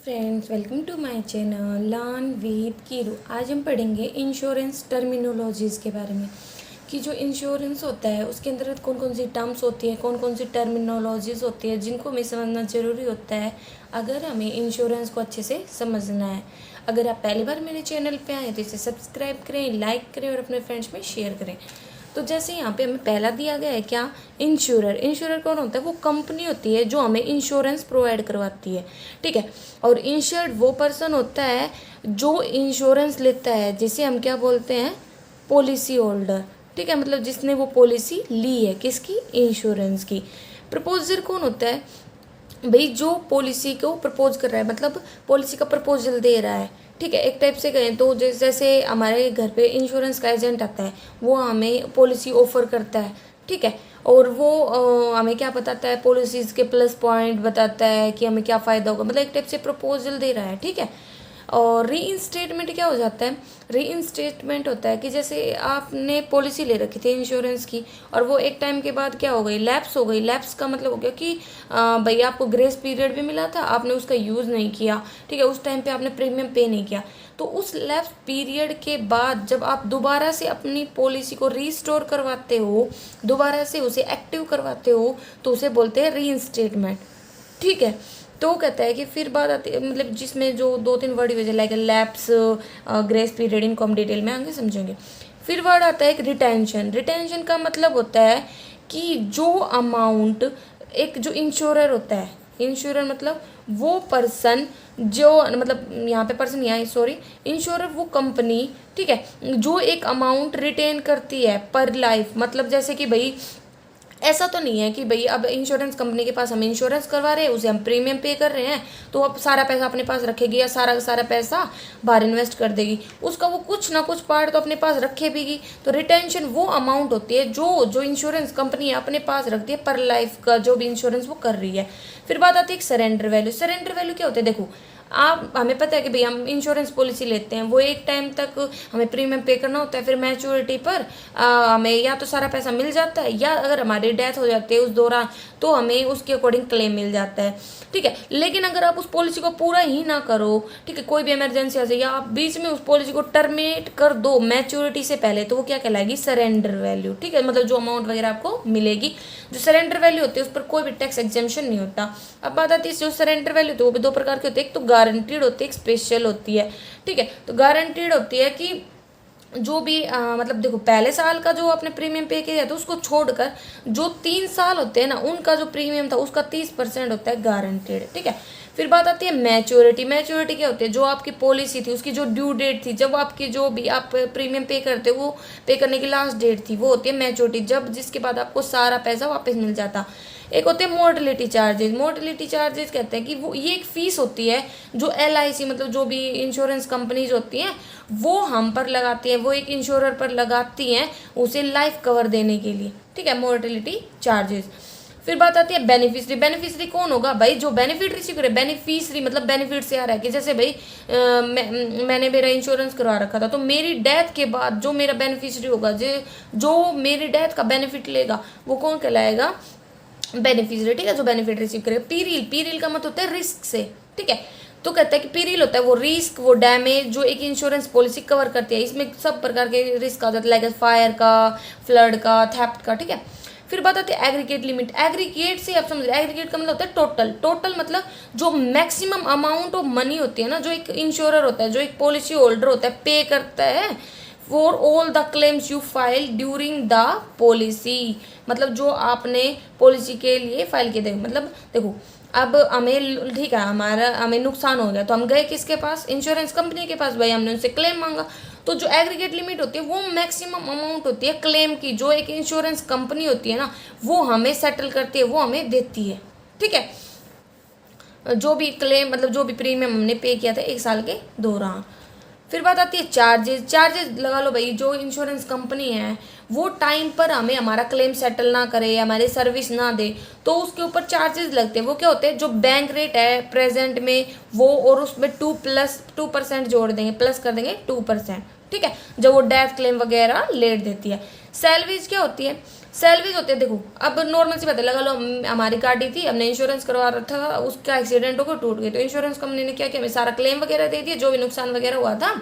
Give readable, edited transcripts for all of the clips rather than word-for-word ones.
Friends, welcome to my channel learn with Keeru. आज हम पढ़ेंगे इंश्योरेंस टर्मिनोलॉजीज़ के बारे में कि जो इंश्योरेंस होता है उसके अंदर कौन कौन सी टर्म्स होती है, कौन कौन सी टर्मिनोलॉजीज़ होती है जिनको हमें समझना ज़रूरी होता है अगर हमें इंश्योरेंस को अच्छे से समझना है। अगर आप पहली बार मेरे चैनल पे आए तो इसे सब्सक्राइब करें, लाइक करें और अपने फ्रेंड्स में शेयर करें। तो जैसे यहाँ पे हमें पहला दिया गया है क्या, इंश्योरर। इंश्योरर कौन होता है? वो कंपनी होती है जो हमें इंश्योरेंस प्रोवाइड करवाती है, ठीक है। और इंश्योर्ड वो पर्सन होता है जो इंश्योरेंस लेता है, जिसे हम क्या बोलते हैं, पॉलिसी होल्डर, ठीक है। मतलब जिसने वो पॉलिसी ली है, किसकी? इंश्योरेंस की। प्रपोजर कौन होता है? भाई जो पॉलिसी को प्रपोज कर रहा है, मतलब पॉलिसी का प्रपोजल दे रहा है, ठीक है। एक टाइप से कहें तो जैसे हमारे घर पे इंश्योरेंस का एजेंट आता है, वो हमें पॉलिसी ऑफर करता है, ठीक है। और वो हमें क्या बताता है, पॉलिसीज़ के प्लस पॉइंट बताता है कि हमें क्या फ़ायदा होगा, मतलब एक टाइप से प्रपोजल दे रहा है, ठीक है। और रीइंस्टेटमेंट क्या हो जाता है? रीइंस्टेटमेंट होता है कि जैसे आपने पॉलिसी ले रखी थी इंश्योरेंस की और वो एक टाइम के बाद क्या हो गई, लैप्स हो गई। लैप्स का मतलब हो गया कि भाई आपको ग्रेस पीरियड भी मिला था, आपने उसका यूज़ नहीं किया, ठीक है। उस टाइम पे आपने प्रीमियम पे नहीं किया, तो उस लैप्स पीरियड के बाद जब आप दोबारा से अपनी पॉलिसी को रीस्टोर करवाते हो, दोबारा से उसे एक्टिव करवाते हो, तो उसे बोलते हैं रीइंस्टेटमेंट, ठीक है। तो कहता है कि फिर बात आती है, मतलब जिसमें जो दो तीन वर्ड यूज है, लाइक लैप्स, ग्रेस पीरियड, इनको हम डिटेल में आगे समझेंगे। फिर वर्ड आता है एक रिटेंशन। रिटेंशन का मतलब होता है कि जो अमाउंट एक जो इंश्योरर होता है, इंश्योरर मतलब वो पर्सन जो, मतलब यहाँ पे पर्सन, यहाँ सॉरी, इंश्योरर वो कंपनी, ठीक है, जो एक अमाउंट रिटेन करती है पर लाइफ। मतलब जैसे कि भाई ऐसा तो नहीं है कि भाई अब इंश्योरेंस कंपनी के पास हम इंश्योरेंस करवा रहे हैं, उसे हम प्रीमियम पे कर रहे हैं, तो अब सारा पैसा अपने पास रखेगी या सारा सारा पैसा बाहर इन्वेस्ट कर देगी। उसका वो कुछ ना कुछ पार्ट तो अपने पास रखे भी। तो रिटेंशन वो अमाउंट होती है जो जो इंश्योरेंस कंपनी अपने पास रखती है पर लाइफ का, जो भी इंश्योरेंस वो कर रही है। फिर बात आती है एक सरेंडर वैल्यू। सरेंडर वैल्यू क्या होता है? देखो, आप, हमें पता है कि भाई हम इंश्योरेंस पॉलिसी लेते हैं, वो एक टाइम तक हमें प्रीमियम पे करना होता है, फिर मैच्योरिटी पर हमें या तो सारा पैसा मिल जाता है या अगर हमारी डेथ हो जाती है उस दौरान तो हमें उसके अकॉर्डिंग क्लेम मिल जाता है, ठीक है। लेकिन अगर आप उस पॉलिसी को पूरा ही ना करो, ठीक है, कोई भी इमरजेंसी आ जाए या आप बीच में उस पॉलिसी को टर्मिनेट कर दो मैच्योरिटी से पहले, तो वो क्या कहलाएगी? सरेंडर वैल्यू, ठीक है। मतलब जो अमाउंट वगैरह आपको मिलेगी, जो सरेंडर वैल्यू होती है उस पर कोई भी टैक्स एग्जेम्पशन नहीं होता। अब बात आती है जो सरेंडर वैल्यू होती है वो भी दो प्रकार की होती है, एक तो गारंटीड होती है, एक स्पेशल होती है, ठीक है। तो गारंटीड होती है कि जो भी मतलब देखो, पहले साल का जो आपने प्रीमियम पे किया था उसको छोड़कर जो 3 साल होते हैं ना, उनका जो प्रीमियम था उसका 30% होता है गारंटेड, ठीक है। फिर बात आती है मैच्योरिटी। मैच्योरिटी क्या होती है? जो आपकी पॉलिसी थी उसकी जो ड्यू डेट थी, जब आपकी जो भी आप प्रीमियम पे करते हो वो पे करने की लास्ट डेट थी, वो होती है मैच्योरिटी, जब जिसके बाद आपको सारा पैसा वापस मिल जाता। एक होते हैं मोर्टेलिटी चार्जेस। मोर्टेलिटी चार्जेस कहते हैं कि वो ये एक फीस होती है जो LIC, मतलब जो भी इंश्योरेंस कंपनीज होती हैं वो हम पर लगाती हैं, वो एक इंश्योरर पर लगाती हैं उसे लाइफ कवर देने के लिए, ठीक है, मोर्टेलिटी चार्जेस। फिर बात आती है बेनिफिशरी। बेनिफिशरी कौन होगा? भाई जो बेनिफिट रिसीव करे। बेनिफिशरी मतलब बेनिफिट से आ रहा है कि जैसे भाई मैंने मेरा इंश्योरेंस करवा रखा था, तो मेरी डेथ के बाद जो मेरा बेनिफिशरी होगा, जो मेरी डेथ का बेनिफिट लेगा, वो कौन कहलाएगा? बेनिफिशियरी, ठीक है, जो बेनिफिट रिसीव करेगा। पीरिल, पीरिल का मतलब होता है रिस्क से, ठीक है। तो कहता है कि पीरिल होता है वो रिस्क, वो डैमेज जो एक इंश्योरेंस पॉलिसी कवर करती है। इसमें सब प्रकार के रिस्क आ जाते हैं, लाइक फायर का, फ्लड का, थेफ्ट का, ठीक है। फिर बात आती है एग्रीगेट लिमिट। एग्रीगेट से आप समझ, एग्रीगेट का मतलब होता है टोटल। टोटल मतलब जो मैक्सिमम अमाउंट ऑफ मनी होती है ना, जो एक इंश्योरर होता है, जो एक पॉलिसी होल्डर होता है, पे करता है for all the claims you file during the policy. मतलब जो आपने पॉलिसी के लिए फाइल किए थे, मतलब देखो अब हमें, ठीक है, हमें नुकसान हो गया तो हम गए किसके पास? इंश्योरेंस कंपनी के पास, भाई हमने उनसे क्लेम मांगा। तो जो एग्रीगेट लिमिट होती है वो मैक्सिमम अमाउंट होती है क्लेम की, जो एक इंश्योरेंस कंपनी होती है ना वो हमें सेटल करती है, वो हमें देती है, ठीक है, जो भी क्लेम, मतलब जो भी प्रीमियम हमने पे किया था 1 साल के दौरान। फिर बात आती है चार्जेस। चार्जेस लगा लो भाई, जो इंश्योरेंस कंपनी है वो टाइम पर हमें हमारा क्लेम सेटल ना करे, हमारी सर्विस ना दे, तो उसके ऊपर चार्जेस लगते हैं। वो क्या होते हैं? जो बैंक रेट है प्रेजेंट में वो, और उसमें 2% जोड़ देंगे, प्लस कर देंगे 2%, ठीक है, जब वो डेथ क्लेम वगैरह लेट देती है। सैलरीज क्या होती है? सैलवेज होते हैं, देखो अब नॉर्मल सी बात है, लगा लो हमारी गाड़ी थी, हमने इंश्योरेंस करवा रहा था, उसका एक्सीडेंट हो गया, टूट गई, तो इंश्योरेंस कंपनी ने क्या किया, हमें सारा क्लेम वगैरह दे दिया, जो भी नुकसान वगैरह हुआ था।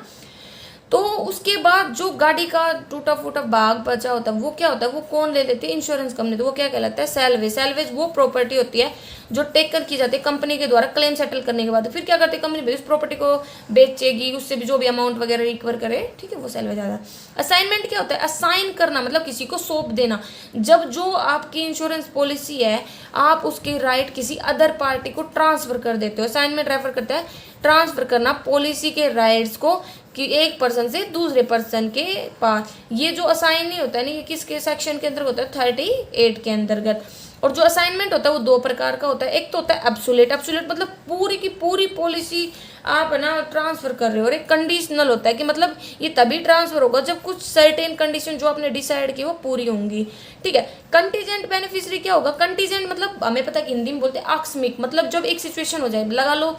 तो उसके बाद जो गाड़ी का टूटा फूटा भाग बचा होता है वो क्या होता है, वो कौन ले लेती है, इंश्योरेंस कंपनी। तो वो क्या कहलाता है, सैलवेज। सैलवेज वो प्रॉपर्टी होती है जो टेकन की जाती है कंपनी के द्वारा क्लेम सेटल करने के बाद। फिर क्या करती है कंपनी, उस प्रॉपर्टी को बेचेगी, उससे भी जो भी अमाउंट वगैरह रिकवर करे, ठीक है, वो सैलवेज आता है। असाइनमेंट क्या होता है, असाइन करना, मतलब किसी को सौंप देना। जब जो आपकी इंश्योरेंस पॉलिसी है आप उसके राइट किसी अदर पार्टी को ट्रांसफर कर देते हो। असाइनमेंट रेफर करता है ट्रांसफर करना पॉलिसी के राइट्स को कि एक पर्सन से दूसरे पर्सन के पास। ये जो असाइन नहीं होता है ना, ये किसके सेक्शन के अंतर्गत होता है, 38 के अंतर्गत। और जो असाइनमेंट होता है वो दो प्रकार का होता है। एक तो होता है एब्सोल्यूट, एब्सोल्यूट मतलब पूरी की पूरी पॉलिसी आप है ना ट्रांसफर कर रहे हो। और एक कंडीशनल होता है कि मतलब ये तभी ट्रांसफर होगा जब कुछ सर्टेन कंडीशन जो आपने डिसाइड की वो पूरी होंगी, ठीक है। कंटीजेंट बेनिफिशियरी क्या होगा, कंटीजेंट मतलब हमें पता है कि हिंदी में बोलते हैं आकस्मिक, मतलब जब एक सिचुएशन हो जाए, लगा लो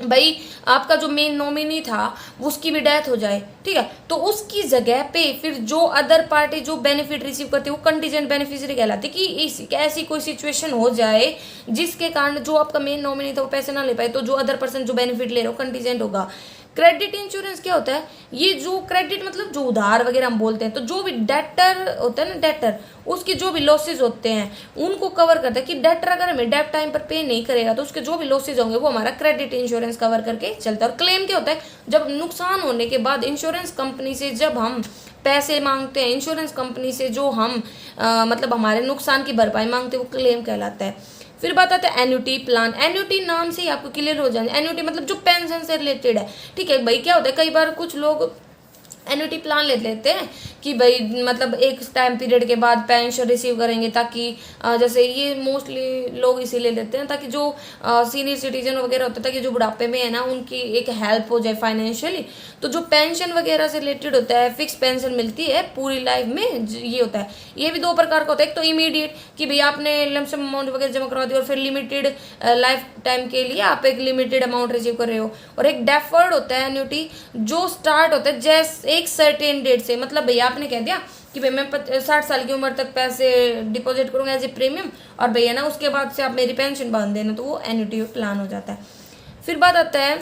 भाई आपका जो मेन नॉमिनी था उसकी भी डेथ हो जाए, ठीक है, तो उसकी जगह पे फिर जो अदर पार्टी जो बेनिफिट रिसीव करती है वो कंटीजेंट बेनिफिशियरी कहलाती है। कि ऐसी कोई सिचुएशन हो जाए जिसके कारण जो आपका मेन नॉमिनी था वो पैसे ना ले पाए, तो जो अदर पर्सन जो बेनिफिट ले रहे हो कंटीजेंट होगा। क्रेडिट इंश्योरेंस क्या होता है, ये जो क्रेडिट मतलब जो उधार वगैरह हम बोलते हैं, तो जो भी डेटर होता है ना, डेटर उसके जो भी लॉसेज होते हैं उनको कवर करता है। कि डेटर अगर हमें डेट टाइम पर पे नहीं करेगा तो उसके जो भी लॉसेज होंगे वो हमारा क्रेडिट इंश्योरेंस कवर करके चलता है। और क्लेम क्या होता है, जब नुकसान होने के बाद इंश्योरेंस कंपनी से जब हम पैसे मांगते हैं, इंश्योरेंस कंपनी से जो हम मतलब हमारे नुकसान की भरपाई मांगते हैं वो क्लेम कहलाता है। फिर बात आता है एन्युटी प्लान। एन्युटी नाम से ही आपको क्लियर हो जाए, एन्युटी मतलब जो पेंशन से रिलेटेड है, ठीक है भाई। क्या होता है, कई बार कुछ लोग एन्युटी प्लान ले लेते हैं कि भाई मतलब एक टाइम पीरियड के बाद पेंशन रिसीव करेंगे, ताकि जैसे ये मोस्टली लोग इसी ले लेते हैं ताकि जो सीनियर सिटीजन वगैरह होता है ताकि जो बुढ़ापे में है ना उनकी एक हेल्प हो जाए फाइनेंशियली। तो जो पेंशन वगैरह से रिलेटेड होता है, फिक्स पेंशन मिलती है पूरी लाइफ में, ये होता है। ये भी दो प्रकार का होता है, एक तो इमीडिएट कि भाई आपने लमसम अमाउंट वगैरह जमा करवा दी और फिर लिमिटेड लाइफ टाइम के लिए आप एक लिमिटेड अमाउंट रिसीव कर रहे हो। और एक डेफर्ड होता है एन्युटी जो स्टार्ट होता है जैसे एक सर्टेन डेट से, मतलब भैया आपने कह दिया कि भाई मैं 60 साल की उम्र तक पैसे डिपॉजिट करूंगा एज ए प्रीमियम, और भैया ना उसके बाद से आप मेरी पेंशन बांध देना, तो वो एन्युटी प्लान हो जाता है। फिर बात आता है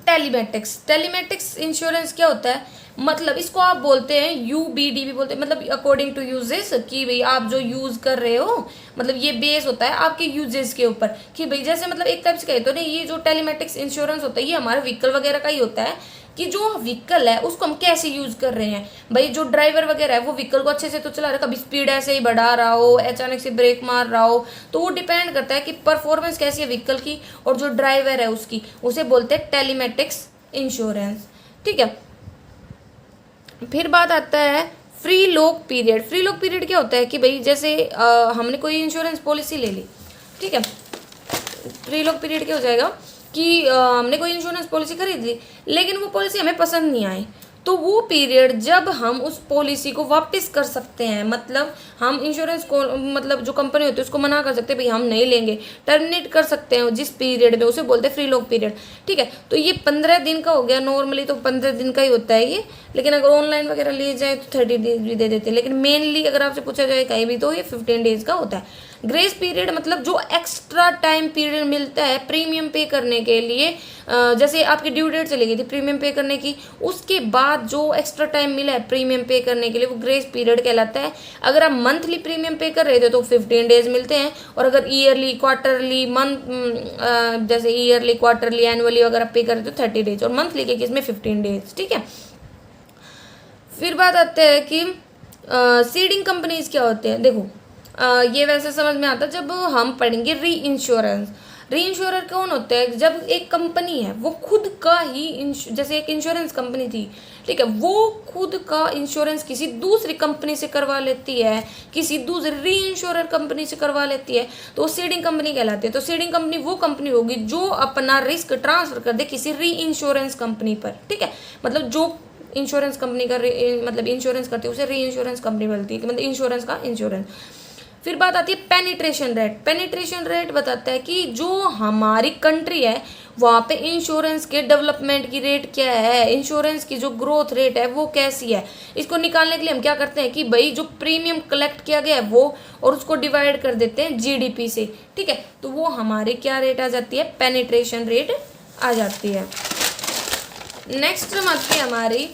टेलीमेटिक्स। टेलीमेटिक्स इंश्योरेंस क्या होता है, मतलब इसको आप बोलते हैं UBD भी बोलते हैं, मतलब अकॉर्डिंग टू यूजेस, कि भाई आप जो यूज कर रहे हो मतलब ये बेस होता है आपके यूजेस के ऊपर। कि भाई जैसे मतलब एक टाइप से कहे तो नहीं, ये जो टेलीमेटिक्स इंश्योरेंस होता है ये हमारे व्हीकल वगैरह का ही होता है कि जो व्हीकल है उसको हम कैसे यूज कर रहे हैं। भाई जो ड्राइवर वगैरह है वो व्हीकल को अच्छे से तो चला रहा है, कभी स्पीड ऐसे ही बढ़ा रहा हो, अचानक से ब्रेक मार रहा हो, तो वो डिपेंड करता है कि परफॉर्मेंस कैसी है व्हीकल की और जो ड्राइवर है उसकी, उसे बोलते हैं टेलीमेटिक्स इंश्योरेंस, ठीक है। फिर बात आता है free lock period. Free lock period क्या होता है कि भाई जैसे हमने कोई इंश्योरेंस पॉलिसी ले ली, ठीक है, फ्री लॉक पीरियड क्या हो जाएगा कि हमने कोई इंश्योरेंस पॉलिसी खरीद ली लेकिन वो पॉलिसी हमें पसंद नहीं आई, तो वो पीरियड जब हम उस पॉलिसी को वापस कर सकते हैं, मतलब हम इंश्योरेंस को मतलब जो कंपनी होती है उसको मना कर सकते हैं, भाई हम नहीं लेंगे, टर्मिनेट कर सकते हैं जिस पीरियड में, उसे बोलते हैं फ्री लॉक पीरियड, ठीक है। तो ये 15 दिन का हो गया, नॉर्मली तो 15 दिन का ही होता है ये, लेकिन अगर ऑनलाइन वगैरह लिए जाए तो 30 डेज भी दे देते हैं, लेकिन मेनली अगर आपसे पूछा जाए कहीं भी तो ये 15 डेज का होता है। ग्रेस पीरियड मतलब जो एक्स्ट्रा टाइम पीरियड मिलता है प्रीमियम पे करने के लिए, जैसे आपकी ड्यू डेट चली गई थी प्रीमियम पे करने की, उसके बाद जो एक्स्ट्रा टाइम मिला है प्रीमियम पे करने के लिए वो ग्रेस पीरियड कहलाता है। अगर आप मंथली प्रीमियम पे कर रहे थे तो 15 डेज मिलते हैं, और अगर ईयरली क्वार्टरली मंथ जैसे ईयरली क्वार्टरली एनुअली अगर आप पे कर रहे थे तो 30 डेज, और मंथली के केस में 15 डेज, ठीक है। फिर बात आते हैं कि सीडिंग कंपनीज क्या होते हैं। देखो ये वैसे समझ में आता है जब हम पढ़ेंगे री इंश्योरेंस। री इंश्योरर कौन होते हैं, जब एक कंपनी है वो खुद का ही जैसे एक इंश्योरेंस कंपनी थी, ठीक है, वो खुद का इंश्योरेंस किसी दूसरी कंपनी से करवा लेती है, किसी दूसरी री इंश्योरर कंपनी से करवा लेती है, तो वो सीडिंग कंपनी कहलाती है। तो सीडिंग कंपनी वो कंपनी होगी जो अपना रिस्क ट्रांसफर कर दे किसी री इंश्योरेंस कंपनी पर, ठीक है। मतलब जो इंश्योरेंस कंपनी का मतलब इंश्योरेंस करती है उसे री इंश्योरेंस कंपनी बोलती है, मतलब इंश्योरेंस का इंश्योरेंस। फिर बात आती है पेनिट्रेशन रेट। पेनिट्रेशन रेट बताता है कि जो हमारी कंट्री है वहाँ पे इंश्योरेंस के डेवलपमेंट की रेट क्या है, इंश्योरेंस की जो ग्रोथ रेट है वो कैसी है। इसको निकालने के लिए हम क्या करते हैं कि भाई जो प्रीमियम कलेक्ट किया गया है वो, और उसको डिवाइड कर देते हैं जीडीपी से, ठीक है। तो वो हमारी क्या रेट आ जाती है, पेनिट्रेशन रेट आ जाती है। नेक्स्ट आती है हमारी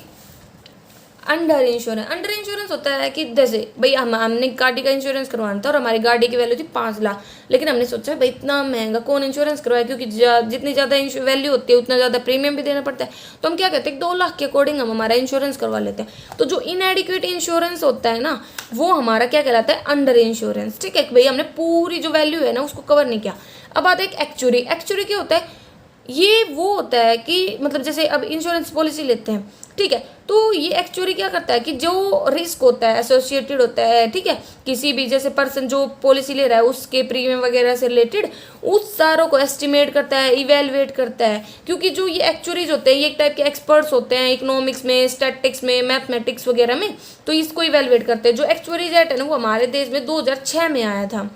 अंडर इंश्योरेंस। अंडर इंश्योरेंस होता है कि जैसे भाई हमने गाड़ी का इंश्योरेंस करवाना था और हमारी गाड़ी की वैल्यू थी 5 लाख, लेकिन हमने सोचा भाई इतना महंगा कौन इंश्योरेंस करवाए, क्योंकि जितनी ज़्यादा वैल्यू होती है उतना ज़्यादा प्रीमियम भी देना पड़ता है। तो हम क्या कहते हैं 2 लाख के अकॉर्डिंग हम हमारा इंश्योरेंस करवा लेते हैं। तो जो इनएडिक्वेट इंश्योरेंस होता है ना वो हमारा क्या कहलाता है, अंडर इंश्योरेंस, ठीक है। भाई हमने पूरी जो वैल्यू है ना उसको कवर नहीं किया। अब आता है एक एक्चुअरी। एक्चुअरी क्या होता है, ये वो होता है कि मतलब जैसे अब इंश्योरेंस पॉलिसी लेते हैं, ठीक है, तो ये एक्चुअली क्या करता है कि जो रिस्क होता है एसोसिएटेड होता है, ठीक है, किसी भी जैसे पर्सन जो पॉलिसी ले रहा है उसके प्रीमियम वगैरह से रिलेटेड, उस सारों को एस्टिमेट करता है, इवेलुएट करता है। क्योंकि जो ये एक्चुअरीज होते हैं ये एक टाइप के एक्सपर्ट्स होते हैं इकोनॉमिक्स में, स्टैटिक्स में, मैथमेटिक्स वगैरह में, तो इसको इवेलुएट करते हैं। जो एक्चुअरीज एक्ट है ना वो हमारे देश में 2006 में आया था।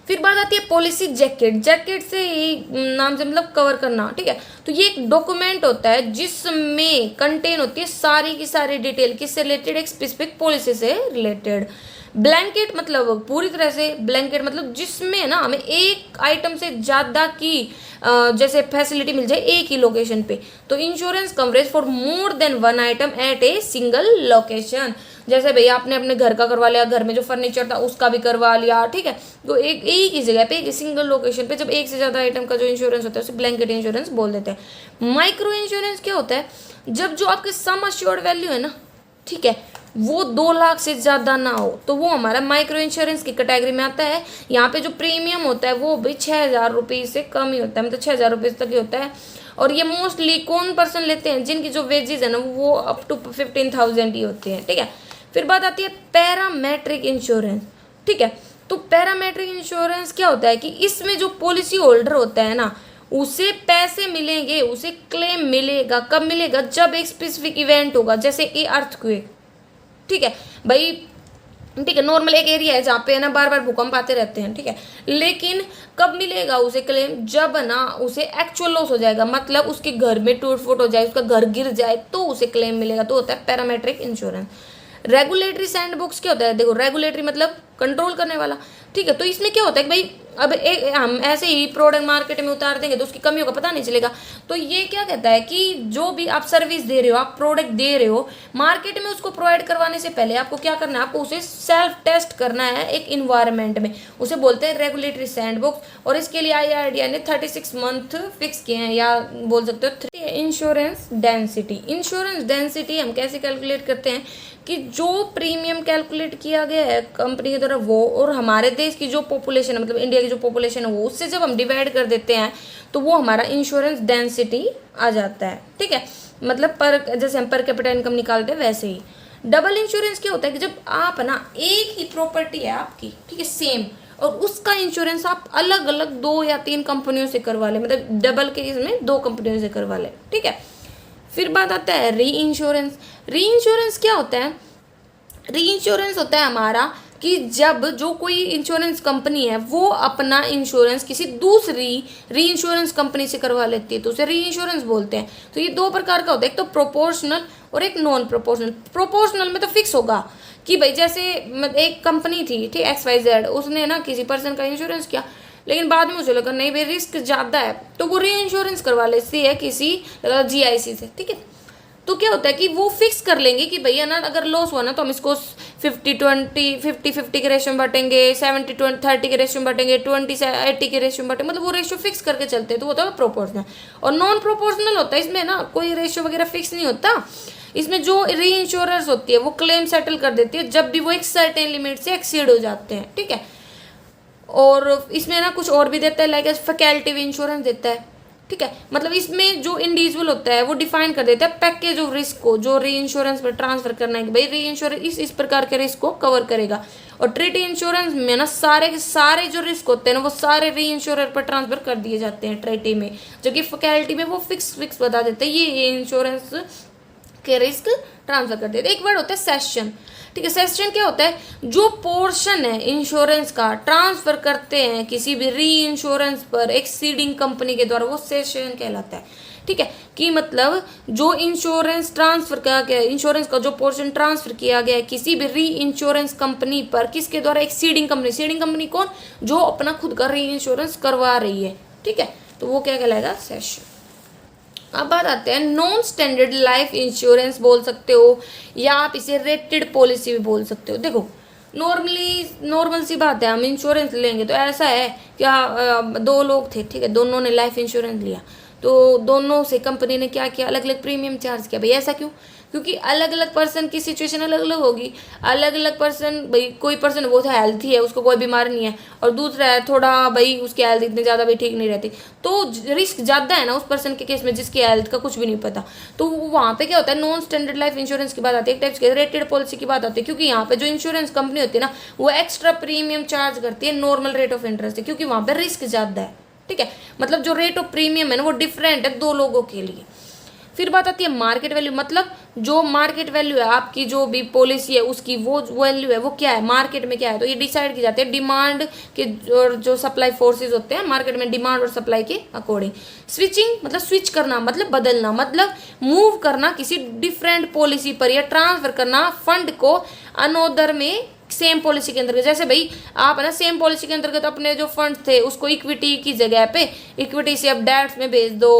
फिर बात आती है पॉलिसी जैकेट। जैकेट से ही नाम से मतलब कवर करना, ठीक है। तो ये एक डॉक्यूमेंट होता है जिसमें कंटेन होती है सारी की सारी डिटेल किससे रिलेटेड, एक स्पेसिफिक पॉलिसी से रिलेटेड। ब्लैंकेट मतलब पूरी तरह से, ब्लैंकेट मतलब जिसमें ना हमें एक आइटम से ज़्यादा की जैसे फैसिलिटी मिल जाए एक ही लोकेशन पे। तो insurance coverage for more than one item at a single location. जैसे भैया आपने अपने घर का करवा लिया, घर में जो फर्नीचर था उसका भी करवा लिया, ठीक है। तो एक ही जगह पे, एक सिंगल लोकेशन पे जब एक से ज़्यादा आइटम का जो इंश्योरेंस होता है उसे ब्लैंकेट इंश्योरेंस बोल देते हैं। माइक्रो इंश्योरेंस क्या होता है, जब जो आपके सम अश्योर्ड वैल्यू है ना, ठीक है, वो 2 लाख से ज़्यादा ना हो तो वो हमारा माइक्रो इंश्योरेंस की कैटेगरी में आता है। यहाँ पे जो प्रीमियम होता है वो भी 6,000 रुपये से कम ही होता है, मतलब 6,000 रुपये तक ही होता है। और ये मोस्टली कौन पर्सन लेते हैं, जिनकी जो वेजेस है ना वो अप टू 15,000 ही होते हैं, ठीक है। फिर बात आती है पैरामेट्रिक इंश्योरेंस, ठीक है। तो पैरामेट्रिक इंश्योरेंस क्या होता है कि इसमें जो पॉलिसी होल्डर होता है ना उसे पैसे मिलेंगे, उसे क्लेम मिलेगा। कब मिलेगा, जब एक स्पेसिफिक इवेंट होगा, जैसे कि अर्थक्वेक, ठीक है भाई, ठीक है। नॉर्मल एक एरिया है जहाँ पे है ना बार बार भूकंप आते रहते हैं, ठीक है। लेकिन कब मिलेगा उसे क्लेम, जब ना उसे एक्चुअल लॉस हो जाएगा, मतलब उसके घर में टूट फूट हो जाए, उसका घर गिर जाए तो उसे क्लेम मिलेगा। तो होता है पैरामेट्रिक इंश्योरेंस। रेगुलेटरी सैंडबॉक्स क्या होता है, देखो रेगुलेटरी मतलब कंट्रोल करने वाला, ठीक है। तो इसमें क्या होता है कि भाई अब हम ऐसे ही प्रोडक्ट मार्केट में उतार देंगे तो उसकी कमियों का पता नहीं चलेगा। तो ये क्या कहता है कि जो भी आप सर्विस दे रहे हो, आप प्रोडक्ट दे रहे हो मार्केट में, उसको प्रोवाइड करवाने से पहले आपको क्या करना है, आपको उसे सेल्फ टेस्ट करना है एक इन्वायरमेंट में। उसे बोलते हैं रेगुलेटरी सैंडबॉक्स। और इसके लिए IRDA ने 36 मंथ फिक्स किए हैं, या बोल सकते हो 3। Insurance density. इंश्योरेंस डेंसिटी हम कैसे कैलकुलेट करते हैं कि जो प्रीमियम कैलकुलेट किया गया है कंपनी की तरफ वो, और हमारे देश की जो पॉपुलेशन है, मतलब इंडिया की जो पॉपुलेशन है वो, उससे जब हम डिवाइड कर देते हैं तो वो हमारा इंश्योरेंस डेंसिटी आ जाता है, ठीक है। मतलब पर जैसे हम पर कैपिटा इनकम निकालते हैं वैसे ही। डबल इंश्योरेंस क्या होता है कि जब आप ना एक ही प्रॉपर्टी है आपकी, ठीक है, सेम, और उसका इंश्योरेंस आप अलग अलग 2 या 3 कंपनियों से करवा ले, मतलब डबल के इसमें 2 कंपनियों से करवा ले, ठीक है। फिर बात आता है री इंश्योरेंस। री इंश्योरेंस क्या होता है, री इंश्योरेंस होता है हमारा कि जब जो कोई इंश्योरेंस कंपनी है वो अपना इंश्योरेंस किसी दूसरी री इंश्योरेंस कंपनी से करवा लेती है तो उसे री इंश्योरेंस बोलते हैं। तो ये 2 प्रकार का होता है, एक तो प्रोपोर्शनल और एक नॉन प्रोपोर्शनल। प्रोपोर्शनल में तो फिक्स होगा कि भाई जैसे एक कंपनी थी, ठीक, XYZ, उसने ना किसी पर्सन का इंश्योरेंस किया, लेकिन बाद में मुझे लगा नहीं भाई रिस्क ज़्यादा है तो वो री इंश्योरेंस करवा लेती है किसी GIC से, ठीक है। तो क्या होता है कि वो फिक्स कर लेंगे कि भैया ना अगर लॉस हुआ ना तो हम इसको 50-20, 50-50 के रेशियो में बांटेंगे, 70-30 के रेशियो में बांटेंगे, 20-80 के रेशियो में बांटेंगे, मतलब वो रेशियो फिक्स करके चलते हैं। तो वो होता है प्रोपोर्शनल। और नॉन प्रोपोर्शनल होता है, इसमें ना कोई रेशियो वगैरह फिक्स नहीं होता। इसमें जो री इंश्योरेंस होती है वो क्लेम सेटल कर देती है जब भी वो एक सर्टेन लिमिट से एक्सीड हो जाते हैं, ठीक है। और इसमें ना कुछ और भी देता है, लाइक फैकल्टेटिव इंश्योरेंस देता है, ठीक है। मतलब इसमें जो इंडिविजुअल होता है वो डिफाइन कर देता है पैकेज ऑफ रिस्क को, जो री इंश्योरेंस पर ट्रांसफर करना है कि भाई री इंश्योरेंस इस प्रकार के रिस्क को कवर करेगा। और ट्रीटी इंश्योरेंस में ना सारे के सारे जो रिस्क होते हैं ना वो सारे री इंश्योरर पर ट्रांसफर कर दिए जाते हैं ट्रीटी में, जबकि फैकल्टी में वो फिक्स बता देते हैं ये इंश्योरेंस के रिस्क ट्रांसफर कर देते। एक वर्ड होता है सेशन, ठीक है। सेशन क्या होता है, जो पोर्शन है इंश्योरेंस का ट्रांसफर करते हैं किसी भी री इंश्योरेंस पर एक्सीडिंग कंपनी के द्वारा, वो सेशन कहलाता है, ठीक है। कि मतलब जो इंश्योरेंस ट्रांसफर किया गया, इंश्योरेंस का जो पोर्शन ट्रांसफर किया गया है किसी भी री इंश्योरेंस कंपनी पर, किसके द्वारा, एक्सीडिंग कंपनी। सीडिंग कंपनी कौन, जो अपना खुद का री इंश्योरेंस करवा रही है, ठीक है, तो वो क्या कहलाएगा, सेशन। अब बात आते हैं नॉन स्टैंडर्ड लाइफ इंश्योरेंस बोल सकते हो, या आप इसे रेटेड पॉलिसी भी बोल सकते हो। देखो नॉर्मल सी बात है, हम इंश्योरेंस लेंगे तो ऐसा है क्या, दो लोग थे, ठीक है, दोनों ने लाइफ इंश्योरेंस लिया, तो दोनों से कंपनी ने क्या किया, अलग अलग प्रीमियम चार्ज किया। भाई ऐसा क्यों, क्योंकि अलग अलग पर्सन की सिचुएशन अलग अलग होगी। अलग अलग पर्सन, भाई कोई पर्सन बहुत हेल्थी है, उसको कोई बीमारी नहीं है, और दूसरा है थोड़ा भाई उसकी हेल्थ इतनी ज़्यादा भी ठीक नहीं रहती, तो रिस्क ज़्यादा है ना उस पर्सन के केस में जिसकी हेल्थ का कुछ भी नहीं पता। तो वहाँ पे क्या होता है, नॉन स्टैंडर्ड लाइफ इंश्योरेंस की बात आती है, एक टाइप की रेटेड पॉलिसी की बात आती है, क्योंकि यहाँ पे जो इंश्योरेंस कंपनी होती है ना, वो एक्स्ट्रा प्रीमियम चार्ज करती है नॉर्मल रेट ऑफ इंटरेस्ट से, क्योंकि वहाँ पे रिस्क ज़्यादा है, ठीक है। मतलब जो रेट ऑफ प्रीमियम है ना, वो डिफरेंट है दो लोगों के लिए। फिर बात आती है मार्केट वैल्यू, मतलब जो मार्केट वैल्यू है आपकी जो भी पॉलिसी है उसकी, वो वैल्यू है वो क्या है, मार्केट में क्या है, तो ये डिसाइड की जाती है डिमांड के और जो सप्लाई फोर्सेज होते हैं मार्केट में, डिमांड और सप्लाई के अकॉर्डिंग। स्विचिंग मतलब स्विच करना, मतलब बदलना, मतलब मूव करना किसी डिफरेंट पॉलिसी पर, या ट्रांसफर करना फंड को अनोदर में सेम पॉलिसी के अंतर्गत। जैसे भाई आप है ना सेम पॉलिसी के अंतर्गत अपने जो फंड थे उसको इक्विटी की जगह पे इक्विटी से अब डेट्स में भेज दो,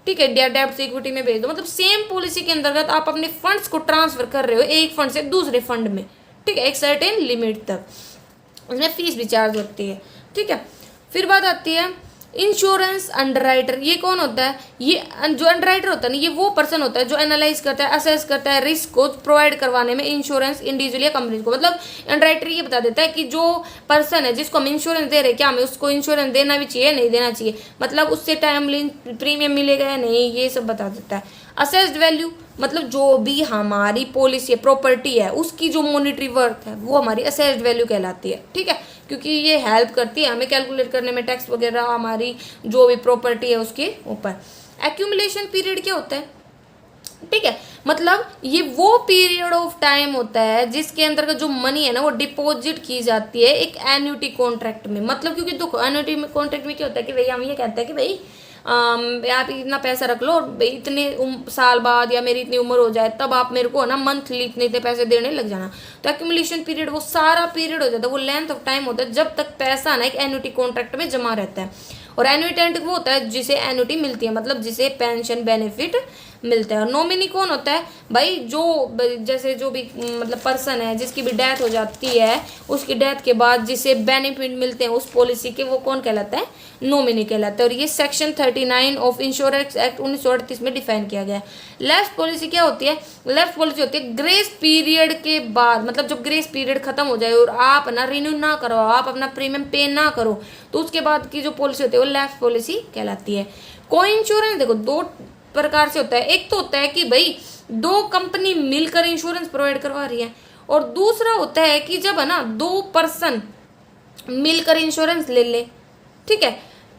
ठीक है, डेट से इक्विटी में भेज दो, मतलब सेम पॉलिसी के अंतर्गत आप अपने फंड्स को ट्रांसफर कर रहे हो एक फंड से दूसरे फंड में, ठीक है, एक सर्टेन लिमिट तक। उसमें फीस भी चार्ज होती है, ठीक है। फिर बात आती है इंश्योरेंस अंडरराइटर। ये कौन होता है, ये जो अंडरराइटर होता है ना, ये वो पर्सन होता है जो एनालाइज करता है, असेस करता है रिस्क को प्रोवाइड करवाने में इंश्योरेंस इंडिविजुअल या कंपनी को। मतलब अंडरराइटर ये बता देता है कि जो पर्सन है जिसको हम इंश्योरेंस दे रहे हैं, क्या हमें उसको इंश्योरेंस देना भी चाहिए, नहीं देना चाहिए, मतलब उससे टाइमली प्रीमियम मिलेगा या नहीं, ये सब बता देता है। असेस्ड वैल्यू मतलब जो भी हमारी पॉलिसी है, प्रॉपर्टी है, उसकी जो मॉनिटरी वर्थ है वो हमारी असेस्ड वैल्यू कहलाती है, ठीक है, क्योंकि ये हेल्प करती है हमें कैलकुलेट करने में टैक्स वगैरह हमारी जो भी प्रॉपर्टी है उसके ऊपर। एक्यूमुलेशन पीरियड क्या होता है, ठीक है, मतलब ये वो पीरियड ऑफ टाइम होता है जिसके अंतर्गत जो मनी है ना वो डिपॉजिट की जाती है एक एन्युटी कॉन्ट्रैक्ट में। मतलब क्योंकि देखो एन्युटी कॉन्ट्रैक्ट में क्या होता है कि भाई हम ये कहते हैं कि भाई आप इतना पैसा रख लो और इतने साल बाद या मेरी इतनी उम्र हो जाए तब आप मेरे को ना मंथली इतने इतने पैसे देने लग जाना। तो एक्यूमुलेशन पीरियड वो सारा पीरियड हो जाता है, वो लेंथ ऑफ टाइम होता है जब तक पैसा ना एक एन्युटी कॉन्ट्रैक्ट में जमा रहता है। और एन्युटेंट वो होता है जिसे एन्युटी मिलती है, मतलब जिसे पेंशन बेनिफिट मिलता है। और नॉमिनी कौन होता है, भाई जो जैसे जो भी मतलब पर्सन है जिसकी भी डेथ हो जाती है, उसकी डेथ के बाद जिसे बेनिफिट मिलते हैं उस पॉलिसी के, वो कौन कहलाता है, नॉमिनी कहलाता है। और ये सेक्शन 39 ऑफ इंश्योरेंस एक्ट 1938 में डिफाइन किया गया है। लेफ्ट पॉलिसी क्या होती है, लेफ्ट पॉलिसी होती है ग्रेस पीरियड के बाद, मतलब जब ग्रेस पीरियड खत्म हो जाए और आप ना रिन्यू ना करो, आप अपना प्रीमियम पे ना करो, तो उसके बाद की जो पॉलिसी होती है वो लेफ्ट पॉलिसी कहलाती है। को इंश्योरेंस देखो दो प्रकार से होता है, एक तो होता है कि भाई दो कंपनी मिलकर इंश्योरेंस प्रोवाइड करवा रही है, और दूसरा होता है कि जब है ना दो पर्सन मिलकर इंश्योरेंस ले ले, ठीक है,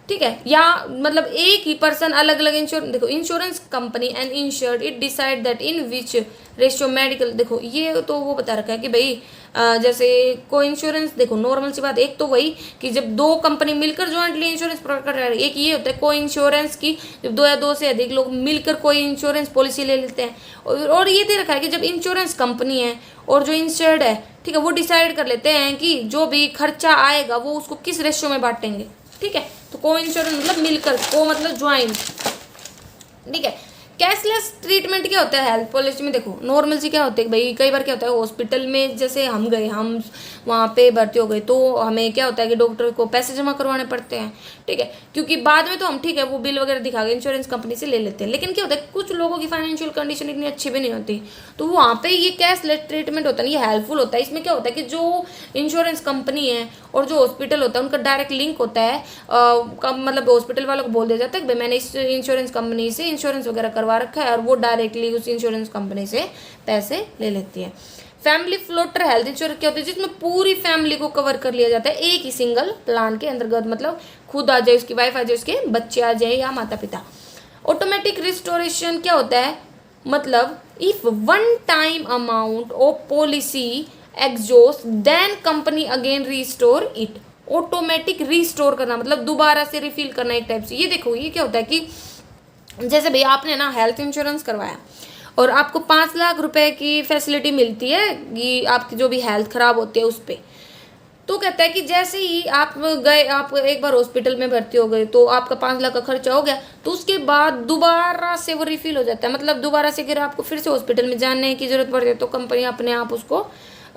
ठीक है, या मतलब एक ही पर्सन अलग अलग इंश्योरेंस। देखो insurance company and insured it decide that in which ratio medical, देखो ये तो वो बता रखा है कि भाई जैसे को इंश्योरेंस, देखो नॉर्मल सी बात, एक तो वही कि जब दो कंपनी मिलकर जॉइंटली इंश्योरेंस प्रोवाइड कर रहा है, एक ये होता है को इंश्योरेंस की जब दो या दो से अधिक लोग मिलकर कोई इंश्योरेंस पॉलिसी ले लेते हैं। और ये दे रखा है कि जब इंश्योरेंस कंपनी है और जो इंश्योर्ड है, ठीक है, वो डिसाइड कर लेते हैं कि जो भी खर्चा आएगा वो उसको किस रेशियो में बांटेंगे, ठीक है। तो को इंश्योरेंस मतलब मिलकर, को मतलब ज्वाइंट, ठीक है। कैशलेस ट्रीटमेंट क्या होता है हेल्थ पॉलिसी में, देखो नॉर्मल से क्या होता है भाई, कई बार क्या होता है हॉस्पिटल में जैसे हम गए, हम वहाँ पे भर्ती हो गए, तो हमें क्या होता है कि डॉक्टर को पैसे जमा करवाने पड़ते हैं, ठीक है, क्योंकि बाद में तो हम ठीक है वो बिल वगैरह दिखा के इंश्योरेंस कंपनी से ले लेते हैं। लेकिन क्या होता है कुछ लोगों की फाइनेंशियल कंडीशन इतनी अच्छी भी नहीं होती, तो वहाँ पे ये कैशलेस ट्रीटमेंट होता है ना, ये हेल्पफुल होता है। इसमें क्या होता है कि जो इंश्योरेंस कंपनी है और जो हॉस्पिटल होता है उनका डायरेक्ट लिंक होता है, मतलब हॉस्पिटल वालों को बोल दिया जाता है कि भाई मैंने इस इंश्योरेंस कंपनी से इंश्योरेंस वगैरह करवा रखा है, और वो डायरेक्टली उस इंश्योरेंस कंपनी से पैसे ले लेती है। फैमिली फ्लोटर हेल्थ इंश्योरेंस क्या होता है, जिसमें पूरी फैमिली को कवर कर लिया जाता है एक ही सिंगल प्लान के अंतर्गत, मतलब खुद आ जाए, उसकी वाइफ आ जाए, उसके बच्चे आ जाए या माता पिता। ऑटोमेटिक रिस्टोरेशन क्या होता है, मतलब if one time amount of policy exhaust then company again restore it. Automatic restore करना मतलब दोबारा से रिफिल करना एक टाइप से। ये देखो ये क्या होता है कि जैसे भैया आपने ना हेल्थ इंश्योरेंस करवाया और आपको 5 लाख रुपए की फैसिलिटी मिलती है कि आपकी जो भी हेल्थ खराब होती है उस पर। तो कहता है कि जैसे ही आप गए, आप एक बार हॉस्पिटल में भर्ती हो गए तो आपका 5 लाख का खर्चा हो गया, तो उसके बाद दोबारा से वो रिफिल हो जाता है। मतलब दोबारा से अगर आपको फिर से हॉस्पिटल में जाने की जरूरत पड़ती है तो कंपनी अपने आप उसको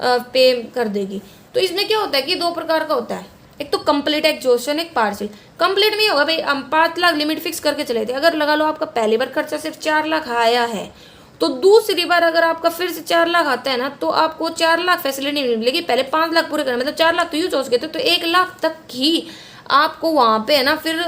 पे कर देगी। तो इसमें क्या होता है कि 2 प्रकार का होता है, एक तो कंप्लीट एग्जॉस्शन, एक पार्शियल। कंप्लीट में होगा भाई हम 5 लाख लिमिट फिक्स करके चले थे, अगर लगा लो आपका पहली बार खर्चा सिर्फ 4 लाख आया है तो दूसरी बार अगर आपका फिर से 4 लाख आता है ना तो आपको 4 लाख फैसिलिटी नहीं मिलेगी, पहले 5 लाख पूरे करना, मतलब 4 लाख तो यूज हो गए थे तो 1 लाख तक ही आपको वहां पे है ना फिर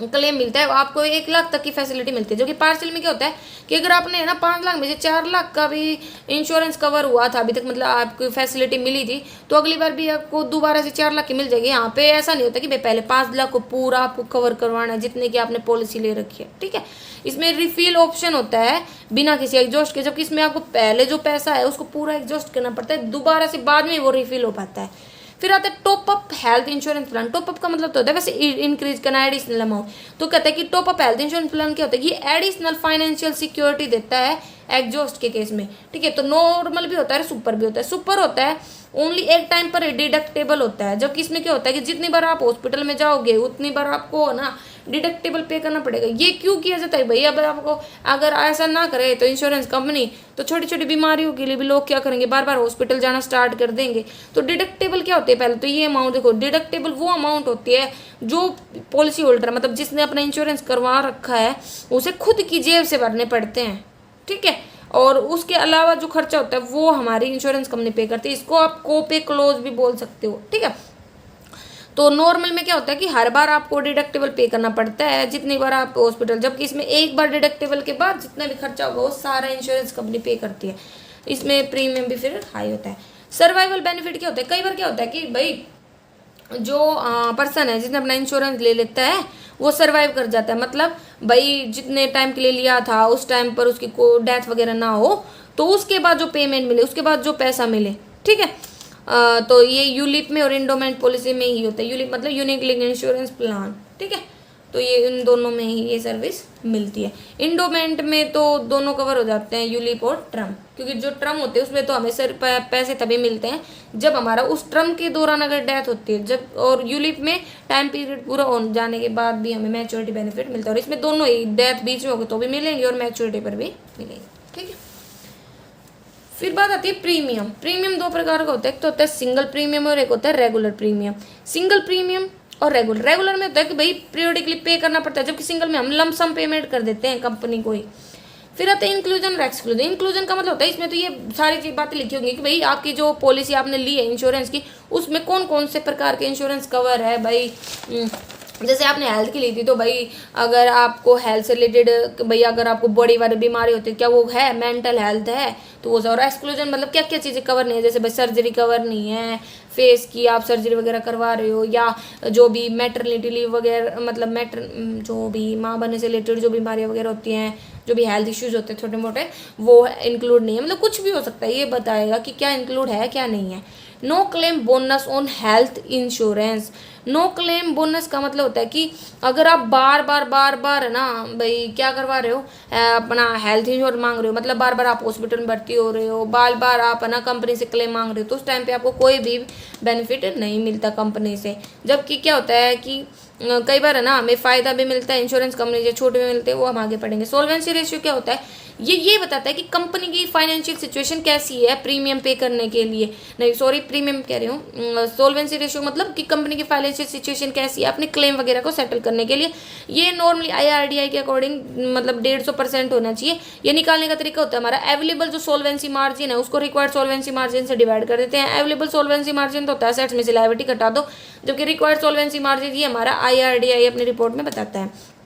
क्लेम मिलता है, आपको 1 लाख तक की फैसिलिटी मिलती है। जो कि पार्सल में क्या होता है कि अगर आपने है ना 5 लाख में से 4 लाख का भी इंश्योरेंस कवर हुआ था अभी तक, मतलब आपको फैसिलिटी मिली थी, तो अगली बार भी आपको दोबारा से 4 लाख की मिल जाएगी। यहाँ पे ऐसा नहीं होता कि भाई पहले 5 लाख को पूरा आपको कवर करवाना है जितने की आपने पॉलिसी ले रखी है, ठीक है। इसमें रिफिल ऑप्शन होता है बिना किसी एग्जॉस्ट के, जबकि इसमें आपको पहले जो पैसा है उसको पूरा एग्जॉस्ट करना पड़ता है, दोबारा से बाद में वो रिफिल हो पाता है। फिर आता है top up health insurance plan. Top up का मतलब तो होता है वैसे इंक्रीज करना एडिशनल अमाउंट। तो कहता है कि top up health insurance plan क्या होता है, ये एडिशनल फाइनेंशियल सिक्योरिटी देता है एग्जॉस्ट के केस में, ठीक है। तो नॉर्मल भी होता है, सुपर भी होता है। सुपर होता है ओनली एक टाइम पर डिडक्टेबल होता है, जबकि इसमें क्या होता है कि जितनी बार आप हॉस्पिटल में जाओगे उतनी बार आपको ना डिडक्टेबल पे करना पड़ेगा। ये क्यों किया जाता है भाई, अब आपको अगर ऐसा ना करे तो इंश्योरेंस कंपनी, तो छोटी छोटी बीमारियों के लिए भी लोग क्या करेंगे, बार बार हॉस्पिटल जाना स्टार्ट कर देंगे। तो डिडक्टेबल क्या होती है, पहले तो ये अमाउंट देखो, डिडक्टेबल वो अमाउंट होती है जो पॉलिसी होल्डर मतलब जिसने अपना इंश्योरेंस करवा रखा है उसे खुद की जेब से भरने पड़ते हैं, ठीक है। और उसके अलावा जो खर्चा होता है वो हमारी इंश्योरेंस कंपनी पे करती है। इसको आप कोपे क्लोज भी बोल सकते हो, ठीक है। तो नॉर्मल में क्या होता है कि हर बार आपको डिडक्टेबल पे करना पड़ता है जितनी बार आप हॉस्पिटल, जबकि इसमें एक बार डिडक्टेबल के बाद जितना भी खर्चा होगा वो सारा इंश्योरेंस कंपनी पे करती है। इसमें प्रीमियम भी फिर हाई होता है। सर्वाइवल बेनिफिट क्या होता है, कई बार क्या होता है कि भाई जो पर्सन है जिसने अपना इंश्योरेंस ले लेता है वो सर्वाइव कर जाता है, मतलब भाई जितने टाइम के लिए लिया था उस टाइम पर उसकी को डेथ वगैरह ना हो तो उसके बाद जो पेमेंट मिले, उसके बाद जो पैसा मिले, ठीक है। तो ये यूलिप में और इंडोमेंट पॉलिसी में ही होता है। यूलिप मतलब यूनिक लिंक इंश्योरेंस प्लान, ठीक है। तो ये इन दोनों में ही ये सर्विस मिलती है। इंडोमेंट में तो दोनों कवर हो जाते हैं, यूलिप और ट्रम, क्योंकि जो ट्रम होते हैं उसमें तो हमें सर पैसे तभी मिलते हैं जब हमारा उस ट्रम के दौरान अगर डेथ होती है, जब, और यूलिप में टाइम पीरियड पूरा हो जाने के बाद भी हमें मैच्योरिटी बेनिफिट मिलता है। और इसमें दोनों ही, डेथ बीच में होगी तो भी मिलेंगे और मैच्योरिटी पर भी मिलेंगे, ठीक है। फिर बात आती है प्रीमियम। प्रीमियम 2 प्रकार का होता है, एक तो होता है सिंगल प्रीमियम और एक होता है रेगुलर प्रीमियम। सिंगल प्रीमियम और रेगुलर, रेगुलर में होता है कि भाई पीरियडिकली पे करना पड़ता है, जबकि सिंगल में हम लमसम पेमेंट कर देते हैं कंपनी को ही। फिर आता है इंक्लूजन और एक्सक्लूजन। इंक्लूजन का मतलब होता है, इसमें तो ये सारी बातें लिखी होंगी कि भाई आपकी जो पॉलिसी आपने ली है इंश्योरेंस की उसमें कौन कौन से प्रकार के इंश्योरेंस कवर है भाई। जैसे आपने हेल्थ की ली थी तो भाई अगर आपको हेल्थ से रिलेटेड, भाई अगर आपको बॉडी वाली बीमारी होती है क्या वो है, मेंटल हेल्थ है तो वो। और एक्सक्लूजन मतलब क्या क्या चीज़ें कवर नहीं है, जैसे भाई सर्जरी कवर नहीं है, फेस की आप सर्जरी वगैरह करवा रहे हो, या जो भी मैटरनिटी लीव वगैरह मतलब जो भी माँ बनने से रिलेटेड जो बीमारियाँ वगैरह होती हैं, जो भी हेल्थ इश्यूज होते हैं छोटे मोटे, वो इंक्लूड नहीं है। मतलब कुछ भी हो सकता है, ये बताएगा कि क्या इंक्लूड है क्या नहीं है। No claim bonus on health insurance. No claim bonus का मतलब होता है कि अगर आप बार बार है ना भाई क्या करवा रहे हो, अपना हेल्थ इंश्योरेंस मांग रहे हो, मतलब बार बार आप हॉस्पिटल में भर्ती हो रहे हो, बार बार आप है ना कंपनी से क्लेम मांग रहे हो, तो उस टाइम पे आपको कोई भी बेनिफिट नहीं मिलता कंपनी से। जबकि क्या होता है कि कई बार है ना हमें फ़ायदा भी मिलता है इंश्योरेंस कंपनी जो छोटे में मिलते हैं, वो हम आगे पढ़ेंगे। सोल्वेंसी रेशियो क्या होता है, ये बताता है कि कंपनी की फाइनेंशियल सिचुएशन कैसी है प्रीमियम पे करने के लिए, नहीं सॉरी प्रीमियम कह रही हूँ, सोल्वेंसी रेशियो मतलब कि कंपनी की फाइनेंशियल सिचुएशन कैसी है अपने क्लेम वगैरह को सेटल करने के लिए। ये नॉर्मली IRDAI के अकॉर्डिंग मतलब 150% होना चाहिए। ये निकालने का तरीका होता है हमारा अवेलेबल जो सोल्वेंसी मार्जिन है उसको रिक्वायर्ड सोल्वेंसी मार्जिन से डिवाइड कर देते हैं। अवेलेबल सोल्वेंसी मार्जिन तो होता है एसेट्स में से लायबिलिटी घटा दो, जबकि रिक्वायर्ड सोल्वेंसी मार्जिन ये हमारा IRDAI अपनी रिपोर्ट में बताता है।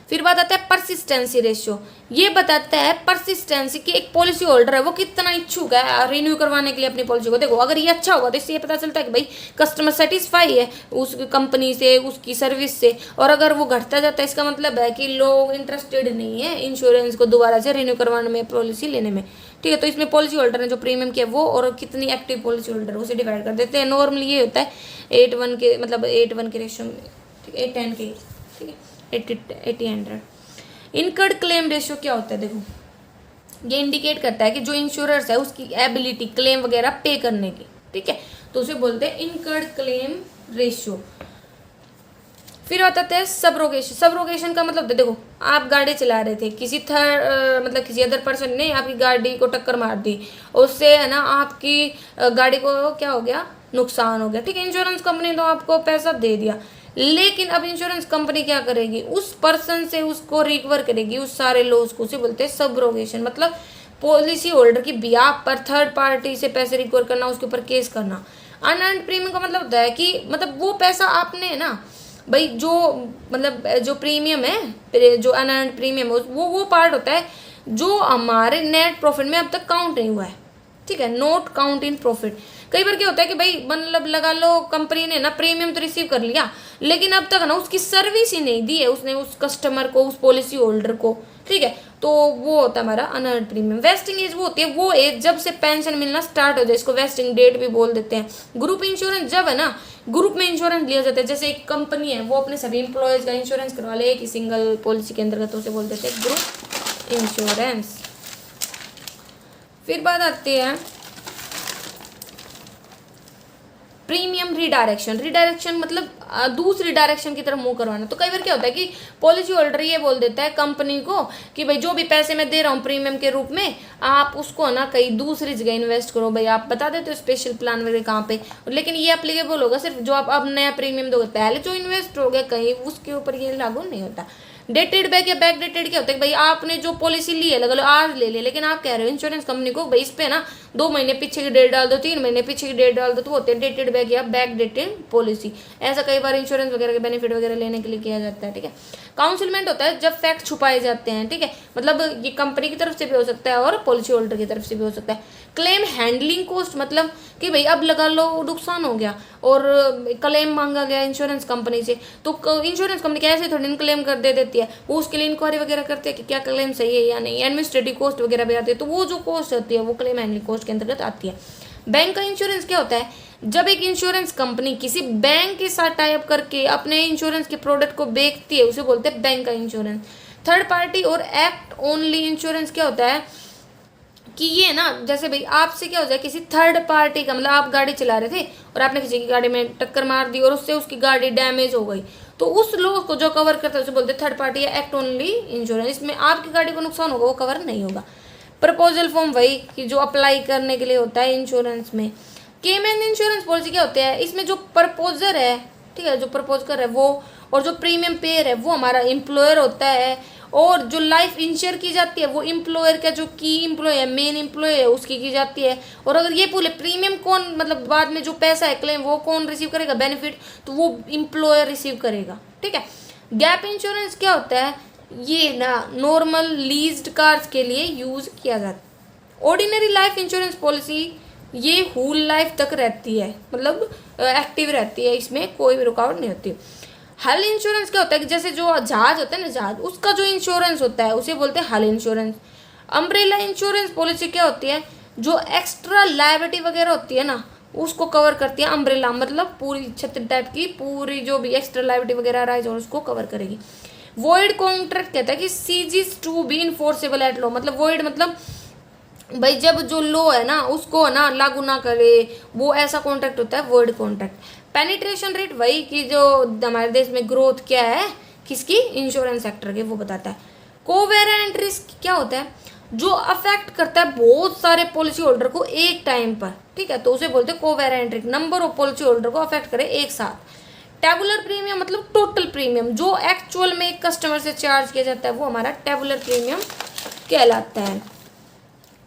फिर बात आता है परसिस्टेंसी रेशियो। ये बताता है परसिस्टेंसी कि एक पॉलिसी होल्डर है वो कितना इच्छुक है रिन्यू करवाने के लिए अपनी पॉलिसी को। देखो अगर ये अच्छा होगा तो इससे ये पता चलता है कि भाई कस्टमर सेटिस्फाई है उस कंपनी से, उसकी सर्विस से। और अगर वो घटता जाता है इसका मतलब है कि लोग इंटरेस्टेड नहीं है इंश्योरेंस को दोबारा से रिन्यू करवाने में, पॉलिसी लेने में। ठीक है, तो इसमें पॉलिसी होल्डर ने जो प्रीमियम किया वो और कितनी एक्टिव पॉलिसी होल्डर उसे डिवाइड कर देते हैं। नॉर्मली ये होता है 8:1 के, मतलब 8:1 के रेशियो में, 8:10 के, ठीक है, 80-100। इनकर्ड क्लेम रेशियो क्या होता है, देखो ये इंडिकेट करता है कि जो इंश्योरर्स है उसकी एबिलिटी क्लेम वगैरह पे करने की। ठीक है, तो उसे बोलते हैं इनकर्ड क्लेम रेशियो। फिर आता है सबरोगेशन। सबरोगेशन का मतलब देखो आप गाड़ी चला रहे थे, किसी मतलब किसी अदर पर्सन ने आपकी गाड़ी को टक्कर मार दी, उससे है ना आपकी गाड़ी को क्या हो गया, नुकसान हो गया। ठीक है, इंश्योरेंस कंपनी तो आपको पैसा दे दिया, लेकिन अब इंश्योरेंस कंपनी क्या करेगी, उस पर्सन से उसको रिकवर करेगी उस सारे लॉस को। उसे बोलते हैं सबरोगेशन। मतलब पॉलिसी होल्डर की बिहाफ पर थर्ड पार्टी से पैसे रिकवर करना, उसके ऊपर केस करना। अनअर्न्ड प्रीमियम का मतलब होता है कि मतलब वो पैसा आपने ना भाई जो मतलब जो प्रीमियम है, जो अनअर्न्ड प्रीमियम है वो पार्ट होता है जो हमारे नेट प्रॉफिट में अब तक काउंट नहीं हुआ है। ठीक है, नोट काउंट इन प्रॉफिट। कई बार क्या होता है कि भाई मतलब लगा लो कंपनी ने ना प्रीमियम तो रिसीव कर लिया, लेकिन अब तक ना उसकी सर्विस ही नहीं दी है उसने उस कस्टमर को, उस पॉलिसी होल्डर को। ठीक है, तो वो होता है हमारा अनअर्न्ड प्रीमियम। वेस्टिंग एज वो होती है वो एज जब से पेंशन मिलना स्टार्ट हो जाए, इसको वेस्टिंग डेट भी बोल देते हैं। ग्रुप इंश्योरेंस जब है ना ग्रुप में इंश्योरेंस लिया जाता है, जैसे एक कंपनी है वो अपने सभी एम्प्लॉयज का इंश्योरेंस करवा ले एक सिंगल पॉलिसी के अंतर्गत, तो उसे बोल देते हैं ग्रुप इंश्योरेंस। फिर बात आती है प्रीमियम रिडायरेक्शन। रिडायरेक्शन मतलब दूसरी डायरेक्शन की तरफ मूव करवाना। तो कई बार क्या होता है कि पॉलिसी होल्डर ये बोल देता है कंपनी को कि भाई जो भी पैसे मैं दे रहा हूँ प्रीमियम के रूप में, आप उसको ना कहीं दूसरी जगह इन्वेस्ट करो। भाई आप बता देते हो स्पेशल प्लान वगैरह कहाँ पे, लेकिन ये अप्लीकेबल होगा सिर्फ जो आप अब नया प्रीमियम दोगे। पहले जो इन्वेस्ट हो गया कहीं उसके ऊपर ये लागू नहीं होता। डेटेड बैक या बैक डेटेड क्या होता है कि भाई आपने जो पॉलिसी ली है लगा लो आज ले लेकिन आप कह रहे हो इंश्योरेंस कंपनी को भाई इस पे ना 2 महीने पीछे की डेट डाल दो, 3 महीने पीछे की डेट डाल दो, तो होते हैं डेटेड बैक या बैक डेटेड पॉलिसी। ऐसा कई बार इंश्योरेंस वगैरह के बेनिफिट वगैरह लेने के लिए किया जाता है। ठीक है, काउंसिलमेंट होता है जब फैक्ट छुपाए जाते हैं। ठीक है, मतलब ये कंपनी की तरफ से भी हो सकता है और पॉलिसी होल्डर की तरफ से भी हो सकता है। क्लेम हैंडलिंग कॉस्ट मतलब कि भाई अब लगा लो नुकसान हो गया और क्लेम मांगा गया इंश्योरेंस कंपनी से, तो इंश्योरेंस कंपनी कैसे थोड़ी क्लेम कर दे देती है, वो उसके लिए इंक्वायरी वगैरह करते हैं कि क्या क्लेम सही है या नहीं। एडमिनिस्ट्रेटिव कॉस्ट वगैरह भी आती है, तो वो जो कॉस्ट होती है वो क्लेम हैंडलिंग कॉस्ट के अंतर्गत आती है। बैंक का इंश्योरेंस क्या होता है, जब एक इंश्योरेंस कंपनी किसी बैंक के साथ टाई अप करके अपने इंश्योरेंस के प्रोडक्ट को बेचती है उसे बोलते हैं बैंक का इंश्योरेंस। थर्ड पार्टी और एक्ट ओनली इंश्योरेंस क्या होता है कि ये ना जैसे भाई आपसे क्या हो जाए किसी थर्ड पार्टी का, मतलब आप गाड़ी चला रहे थे और आपने किसी की गाड़ी में टक्कर मार दी और उससे उसकी गाड़ी डैमेज हो गई, तो उस लोग को जो कवर करता है उसे बोलते हैं थर्ड पार्टी या एक्ट ओनली इंश्योरेंस। इसमें आपकी गाड़ी को नुकसान होगा वो कवर नहीं होगा। प्रपोजल फॉर्म वही कि जो अप्लाई करने के लिए होता है इंश्योरेंस में। केमेन इंश्योरेंस पॉलिसी क्या होते हैं, इसमें जो प्रपोजर है, ठीक है, जो प्रपोज कर है वो, और जो प्रीमियम पेयर है वो हमारा एम्प्लॉयर होता है, और जो लाइफ इंश्योर की जाती है वो एम्प्लॉयर का जो की एम्प्लॉय है, मेन एम्प्लॉय है, उसकी की जाती है। और अगर ये पूरे प्रीमियम कौन, मतलब बाद में जो पैसा है क्लेम वो कौन रिसीव करेगा बेनिफिट, तो वो एम्प्लॉयर रिसीव करेगा। ठीक है, गैप इंश्योरेंस क्या होता है, ये ना नॉर्मल लीज्ड कार्स के लिए यूज किया जाता है। ऑर्डिनरी लाइफ इंश्योरेंस पॉलिसी ये होल लाइफ तक रहती है, मतलब एक्टिव रहती है, इसमें कोई भी रुकावट नहीं होती। हल इंश्योरेंस क्या होता है कि जैसे जो जहाज होता है ना, जहाज उसका जो इंश्योरेंस होता है उसे बोलते हैं हल इंश्योरेंस। अम्ब्रेला इंश्योरेंस पॉलिसी क्या होती है, जो एक्स्ट्रा लायबिलिटी वगैरह होती है ना उसको कवर करती है। अम्ब्रेला मतलब पूरी छतरी टाइप की पूरी जो भी एक्स्ट्रा लायबिलिटी वगैरह राइज और उसको कवर करेगी। वॉइड कॉन्ट्रैक्ट कहता है कि ceases to be enforceable eight law, मतलब वॉइड मतलब भाई जब जो लॉ है ना उसको ना लागू ना करे, वो ऐसा कॉन्ट्रैक्ट होता है वॉइड कॉन्ट्रैक्ट। पेनिट्रेशन रेट वही कि जो हमारे देश में ग्रोथ क्या है किसकी, इंश्योरेंस सेक्टर के, वो बताता है। कोवेरिएंट रिस्क क्या होता है, जो अफेक्ट करता है बहुत सारे पॉलिसी होल्डर को एक टाइम पर। ठीक है, तो उसे बोलते हैं covariant risk, number of policy holder को अफेक्ट करे एक साथ। टेबुलर प्रीमियम मतलब टोटल प्रीमियम जो एक्चुअल में एक कस्टमर से चार्ज किया जाता है वो हमारा टेबुलर प्रीमियम कहलाता है।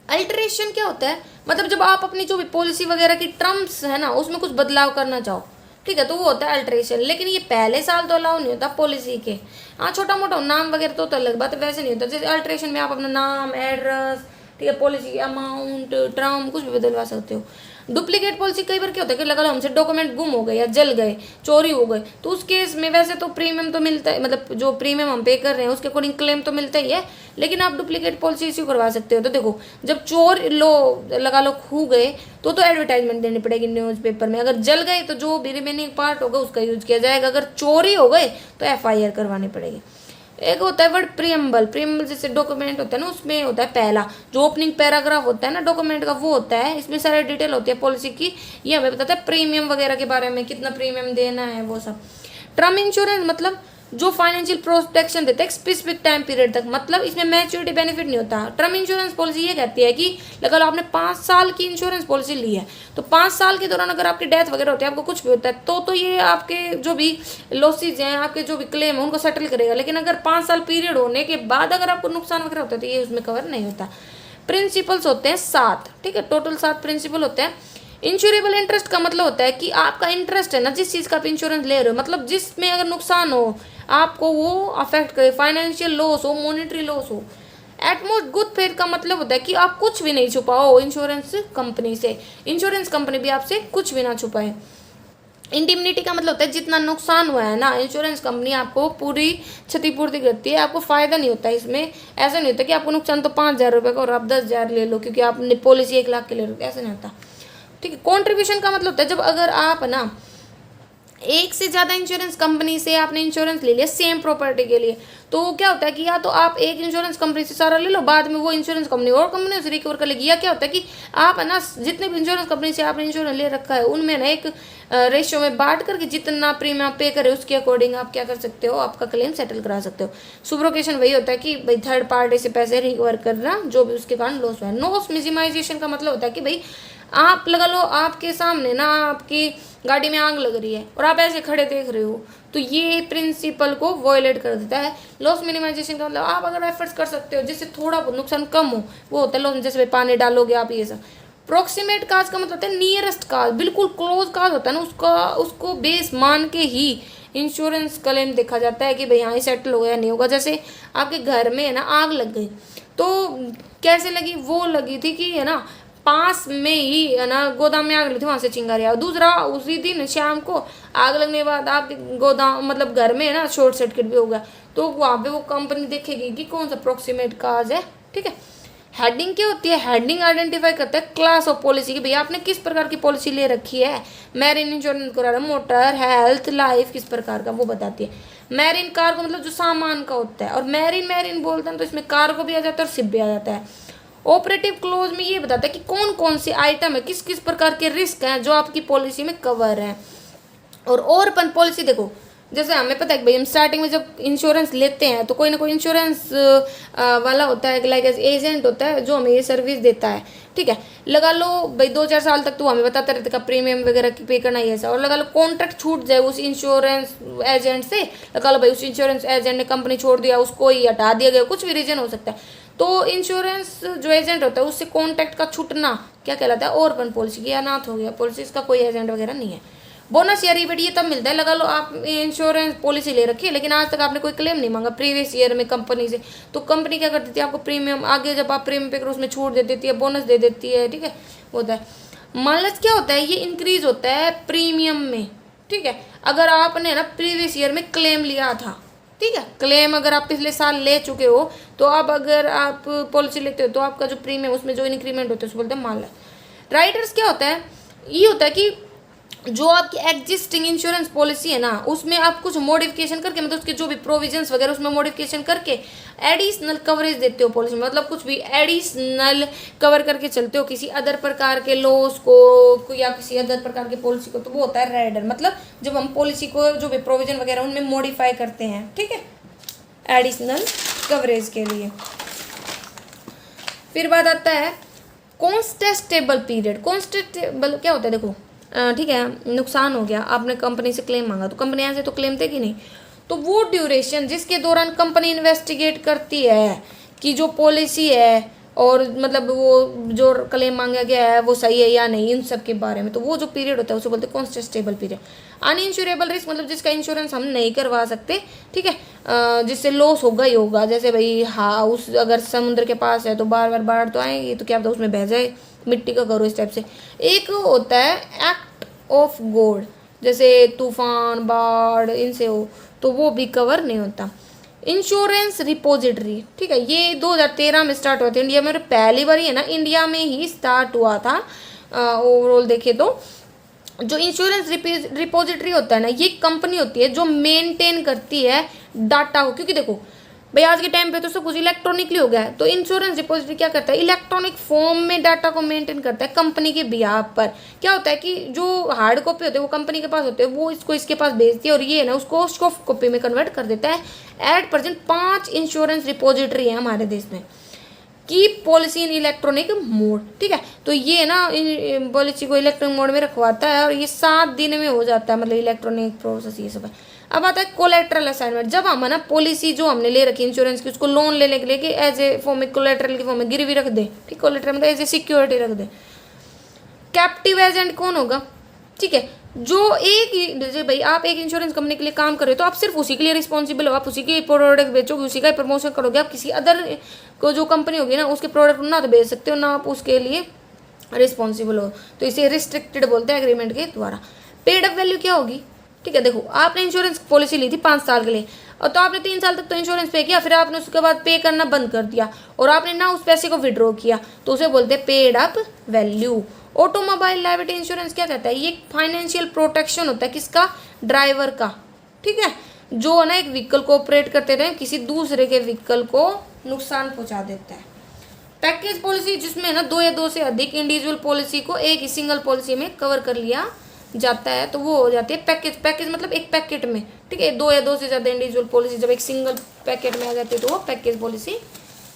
अल्टरेशन क्या होता है, मतलब जब आप अपनी जो भी पॉलिसी वगैरह की टर्म्स है ना उसमें कुछ बदलाव करना चाहो, ठीक है, तो वो होता है अल्ट्रेशन। लेकिन ये पहले साल तो अलाउ नहीं होता पॉलिसी के। हाँ, छोटा मोटा नाम वगैरह तो अलग बात है, वैसे नहीं होता। जैसे अल्ट्रेशन में आप अपना नाम, एड्रेस, ठीक है, पॉलिसी अमाउंट, टर्म कुछ भी बदलवा सकते हो। डुप्लीकेट पॉलिसी कई बार क्या होता है कि लगा लो हमसे डॉक्यूमेंट गुम हो गए या जल गए, चोरी हो गए, तो उस केस में वैसे तो प्रीमियम तो मिलता है, मतलब जो प्रीमियम हम पे कर रहे हैं उसके अकॉर्डिंग क्लेम तो मिलता ही है, लेकिन आप डुप्लीकेट पॉलिसी इश्यू करवा सकते हो। तो देखो, जब चोर लो लगा लो खो गए तो एडवर्टाइजमेंट देनी पड़ेगी न्यूज़पेपर में। अगर जल गए तो जो भी रिमेनिंग पार्ट होगा उसका यूज किया जाएगा। अगर चोरी हो गए तो एफआईआर करवानी पड़ेगी। एक होता है वर्ड प्रियम्बल। प्रियम्बल जैसे डॉक्यूमेंट होता है ना, उसमें होता है पहला जो ओपनिंग पैराग्राफ होता है ना डॉक्यूमेंट का, वो होता है, इसमें सारी डिटेल होती है पॉलिसी की। ये हमें बताता है प्रीमियम वगैरह के बारे में, कितना प्रीमियम देना है वो सब। टर्म इंश्योरेंस मतलब जो फाइनेंशियल प्रोटेक्शन देता है स्पेसिफिक टाइम पीरियड तक, मतलब इसमें मैच्योरिटी बेनिफिट नहीं होता। टर्म इंश्योरेंस पॉलिसी ये कहती है कि लगा लो आपने 5 साल की इंश्योरेंस पॉलिसी ली है, तो 5 साल के दौरान अगर आपकी डेथ वगैरह होती है, आपको कुछ भी होता है, तो ये आपके जो भी लॉसेज हैं, आपके जो भी क्लेम है उनको सेटल करेगा। लेकिन अगर 5 साल पीरियड होने के बाद अगर आपको नुकसान वगैरह होता है तो ये उसमें कवर नहीं होता। प्रिंसिपल्स होते हैं 7, ठीक है, टोटल 7 प्रिंसिपल होते हैं। इंश्योरेबल इंटरेस्ट का मतलब होता है कि आपका इंटरेस्ट है ना, जिस चीज़ का आप इंश्योरेंस ले रहे हो, मतलब जिसमें अगर नुकसान हो आपको, वो अफेक्ट करे, फाइनेंशियल लॉस हो, मॉनेटरी लॉस हो। एटमोस्ट गुड फेथ का मतलब होता है कि आप कुछ भी नहीं छुपाओ इंश्योरेंस कंपनी से, इंश्योरेंस कंपनी भी आपसे कुछ भी ना छुपाए। इंडिमनिटी का मतलब होता है जितना नुकसान हुआ है ना, इंश्योरेंस कंपनी आपको पूरी क्षतिपूर्ति करती है, आपको फायदा नहीं होता इसमें। ऐसा नहीं होता कि आपको नुकसान तो 5,000 रुपये का और आप 10,000 ले लो क्योंकि आपने पॉलिसी 1 लाख के ले लो, ऐसा नहीं होता, ठीक है। कॉन्ट्रीब्यूशन का मतलब होता है जब अगर आप ना एक से ज़्यादा इंश्योरेंस कंपनी से आपने इंश्योरेंस ले लिया सेम प्रॉपर्टी के लिए, तो क्या होता है कि या तो आप एक इंश्योरेंस कंपनी से सारा ले लो, बाद में वो इंश्योरेंस कंपनी और कंपनी से रिकवर कर लेगी, या क्या होता है कि आप ना जितने भी इंश्योरेंस कंपनी से आपने इंश्योरेंस ले रखा है उनमें ना एक रेशियो में बांट करके जितना प्रीमियम आप पे करे उसके अकॉर्डिंग आप क्या कर सकते हो, आपका क्लेम सेटल करा सकते हो। सुब्रोकेशन वही होता है कि भाई थर्ड पार्टी से पैसे रिकवर करना जो भी उसके कारण लॉस हुआ है। लॉस मिनिमाइजेशन का मतलब होता है कि भाई आप लगा लो आपके सामने ना आपकी गाड़ी में आग लग रही है और आप ऐसे खड़े देख रहे हो, तो ये प्रिंसिपल को वॉयलेट कर देता है। लॉस मिनिमाइजेशन का मतलब आप अगर एफर्ट्स कर सकते हो जिससे थोड़ा बहुत नुकसान कम हो, वो होता है लॉस। जैसे पानी डालोगे आप, ये सब। प्रोक्सीमेट काज का मतलब होता है नियरेस्ट काज, बिल्कुल क्लोज काज होता है ना, उसको बेस मान के ही इंश्योरेंस क्लेम देखा जाता है कि भाई हाँ सेटल हो गया नहीं होगा। जैसे आपके घर में है ना आग लग गई, तो कैसे लगी, वो लगी थी कि है ना पास में ही है ना गोदाम में आग लगी थी, वहाँ से चिंगारी आ। दूसरा उसी दिन शाम को आग लगने के बाद आपके गोदाम मतलब घर में है ना शॉर्ट सर्किट भी होगा, तो वहाँ पे वो कंपनी देखेगी कि कौन सा प्रोक्सीमेट काज है, ठीक है। हेडिंग क्या होती है, हेडिंग आइडेंटिफाई करता है क्लास ऑफ पॉलिसी की, भैया आपने किस प्रकार की पॉलिसी ले रखी है। मैरिन इंश्योरेंस करा रहा है, मोटर, हेल्थ, लाइफ, किस प्रकार का वो बताती है। मैरिन कार को मतलब जो सामान का होता है, और मैरिन बोलते हैं तो इसमें कार को भी आ जाता है और शिप भी आ जाता है। ऑपरेटिव क्लोज में ये बताता है कि कौन कौन से आइटम है, किस किस प्रकार के रिस्क हैं जो आपकी पॉलिसी में कवर है। और ओपन पॉलिसी देखो, जैसे हमें पता है कि भाई हम स्टार्टिंग में जब इंश्योरेंस लेते हैं तो कोई ना कोई इंश्योरेंस वाला होता है, लाइक एजेंट होता है जो हमें ये सर्विस देता है, ठीक है। लगा लो भाई 2-4 साल तक तो हमें बताता रहता है प्रीमियम वगैरह की पे करना ही ऐसा, और लगा लो कॉन्ट्रैक्ट छूट जाए उस इंश्योरेंस एजेंट से, लगा लो भाई उस इंश्योरेंस एजेंट ने कंपनी छोड़ दिया, उसको ही हटा दिया गया, कुछ भी रीजन हो सकता है, तो इंश्योरेंस जो एजेंट होता है उससे कॉन्ट्रैक्ट का छूटना क्या कहलाता है, ओपन पॉलिसी की अनाथ हो गया पॉलिसी, इसका कोई एजेंट वगैरह नहीं है। बोनस या रिबेट ये तब मिलता है, लगा लो आप इंश्योरेंस पॉलिसी ले रखी है लेकिन आज तक आपने कोई क्लेम नहीं मांगा प्रीवियस ईयर में कंपनी से, तो कंपनी क्या करती थी आपको प्रीमियम आगे जब आप प्रीमियम पे करो उसमें छूट दे देती है, बोनस दे देती है, ठीक है, होता है। माइलेज क्या होता है, ये इंक्रीज होता है प्रीमियम में, ठीक है। अगर आपने ना प्रीवियस ईयर में क्लेम लिया था, ठीक है, क्लेम अगर आप पिछले साल ले चुके हो तो अब अगर आप पॉलिसी लेते हो तो आपका जो प्रीमियम उसमें जो इंक्रीमेंट होता है उसको बोलते हैं माइलेज। राइडर्स क्या होता है, ये होता है कि जो आपकी एग्जिस्टिंग इंश्योरेंस पॉलिसी है ना उसमें आप कुछ मॉडिफिकेशन करके, मतलब उसके जो भी प्रोविजंस वगैरह उसमें मॉडिफिकेशन करके एडिशनल कवरेज देते हो पॉलिसी में, मतलब कुछ भी एडिशनल कवर करके चलते हो किसी अदर प्रकार के लॉस को या किसी अदर प्रकार के पॉलिसी को, तो वो होता है राइडर। मतलब जब हम पॉलिसी को जो भी प्रोविजन वगैरह उनमें मॉडिफाई करते हैं, ठीक है, एडिशनल कवरेज के लिए। फिर बात आता है कॉन्स्टेबल पीरियड। कॉन्स्टेबल क्या होता है, देखो ठीक है नुकसान हो गया, आपने कंपनी से क्लेम मांगा तो कंपनी ऐसे तो क्लेम देगी नहीं, तो वो ड्यूरेशन जिसके दौरान कंपनी इन्वेस्टिगेट करती है कि जो पॉलिसी है और मतलब वो जो क्लेम मांगा गया है वो सही है या नहीं, इन सब के बारे में। तो वो जो पीरियड होता है उसे बोलते हैं कॉन्टेस्टेबल पीरियड। अनइंश्योरेबल रिस्क मतलब जिसका इंश्योरेंस हम नहीं करवा सकते, ठीक है, जिससे लॉस होगा ही होगा। जैसे भाई हाउस अगर समुद्र के पास है तो बार बार बाढ़ तो आएगी, तो क्या पता उसमें बह जाए, मिट्टी का घर हो, इस टाइप से। एक होता है एक्ट ऑफ गॉड, जैसे तूफान बाढ़ इनसे हो तो वो भी कवर नहीं होता। इंश्योरेंस रिपोजिटरी, ठीक है, ये 2013 में स्टार्ट हुआ था इंडिया में, और पहली बार है ना इंडिया में ही स्टार्ट हुआ था। ओवरऑल देखे तो जो इंश्योरेंस रिपोजिटरी होता है ना, ये कंपनी होती है जो मेंटेन करती है डाटा को। क्योंकि देखो भाई आज के टाइम पे तो सब कुछ इलेक्ट्रॉनिकली हो गया है, तो इंश्योरेंस डिपॉजिटरी क्या करता है, इलेक्ट्रॉनिक फॉर्म में डाटा को मेंटेन करता है कंपनी के बिहाफ पर। क्या होता है कि जो हार्ड कॉपी होते हैं वो कंपनी के पास होते हैं, वो इसको इसके पास भेजती है और ये ना उसको सॉफ्ट कॉपी में कन्वर्ट कर देता है। एट प्रेजेंट 5 इंश्योरेंस रिपोजिटरी है हमारे देश में की पॉलिसी इन इलेक्ट्रॉनिक मोड, ठीक है। तो ये ना पॉलिसी को इलेक्ट्रॉनिक मोड में रखवाता है और ये 7 दिन में हो जाता है, मतलब इलेक्ट्रॉनिक प्रोसेस ये सब है। अब आता है कोलेट्रल असाइनमेंट। जब हम है ना पॉलिसी जो हमने ले रखी इंश्योरेंस की उसको लोन लेने के लिए कि एज ए फॉर्म में कोलेट्रल की फॉर्म में गिरवी रख दे, ठीक, कोलेट्रल मतलब एज ए सिक्योरिटी रख दे। कैप्टिव एजेंट कौन होगा, ठीक है, जो एक जैसे भाई आप एक इंश्योरेंस कंपनी के लिए काम कर रहे हो तो आप सिर्फ उसी के लिए रिस्पॉन्सिबल हो, आप उसी के प्रोडक्ट बेचोगे, उसी का प्रमोशन करोगे। आप किसी अदर को जो कंपनी होगी ना उसके प्रोडक्ट ना तो बेच सकते हो ना आप उसके लिए रिस्पॉन्सिबल हो, तो इसे रिस्ट्रिक्टेड बोलते हैं एग्रीमेंट के द्वारा। पेड अप वैल्यू क्या होगी, ठीक है, देखो आपने इंश्योरेंस पॉलिसी ली थी 5 साल के लिए और तो आपने 3 साल तक तो इंश्योरेंस पे किया, फिर आपने उसके बाद पे करना बंद कर दिया और आपने ना उस पैसे को विड्रॉ किया, तो उसे बोलते हैं paid up value. Automobile liability insurance क्या कहता है, ये फाइनेंशियल प्रोटेक्शन होता है किसका, ड्राइवर का, ठीक है, जो है ना एक व्हीकल को ऑपरेट करते रहे किसी दूसरे के व्हीकल को नुकसान पहुंचा देता है। पैकेज पॉलिसी जिसमें ना 2 या 2 से अधिक इंडिविजुअल पॉलिसी को एक ही सिंगल पॉलिसी में कवर कर लिया जाता है, तो वो हो जाती है पैकेज। पैकेज मतलब एक पैकेट में, ठीक है, 2 या 2 से ज़्यादा इंडिविजुअल पॉलिसी जब एक सिंगल पैकेट में आ जाती है तो वो पैकेज पॉलिसी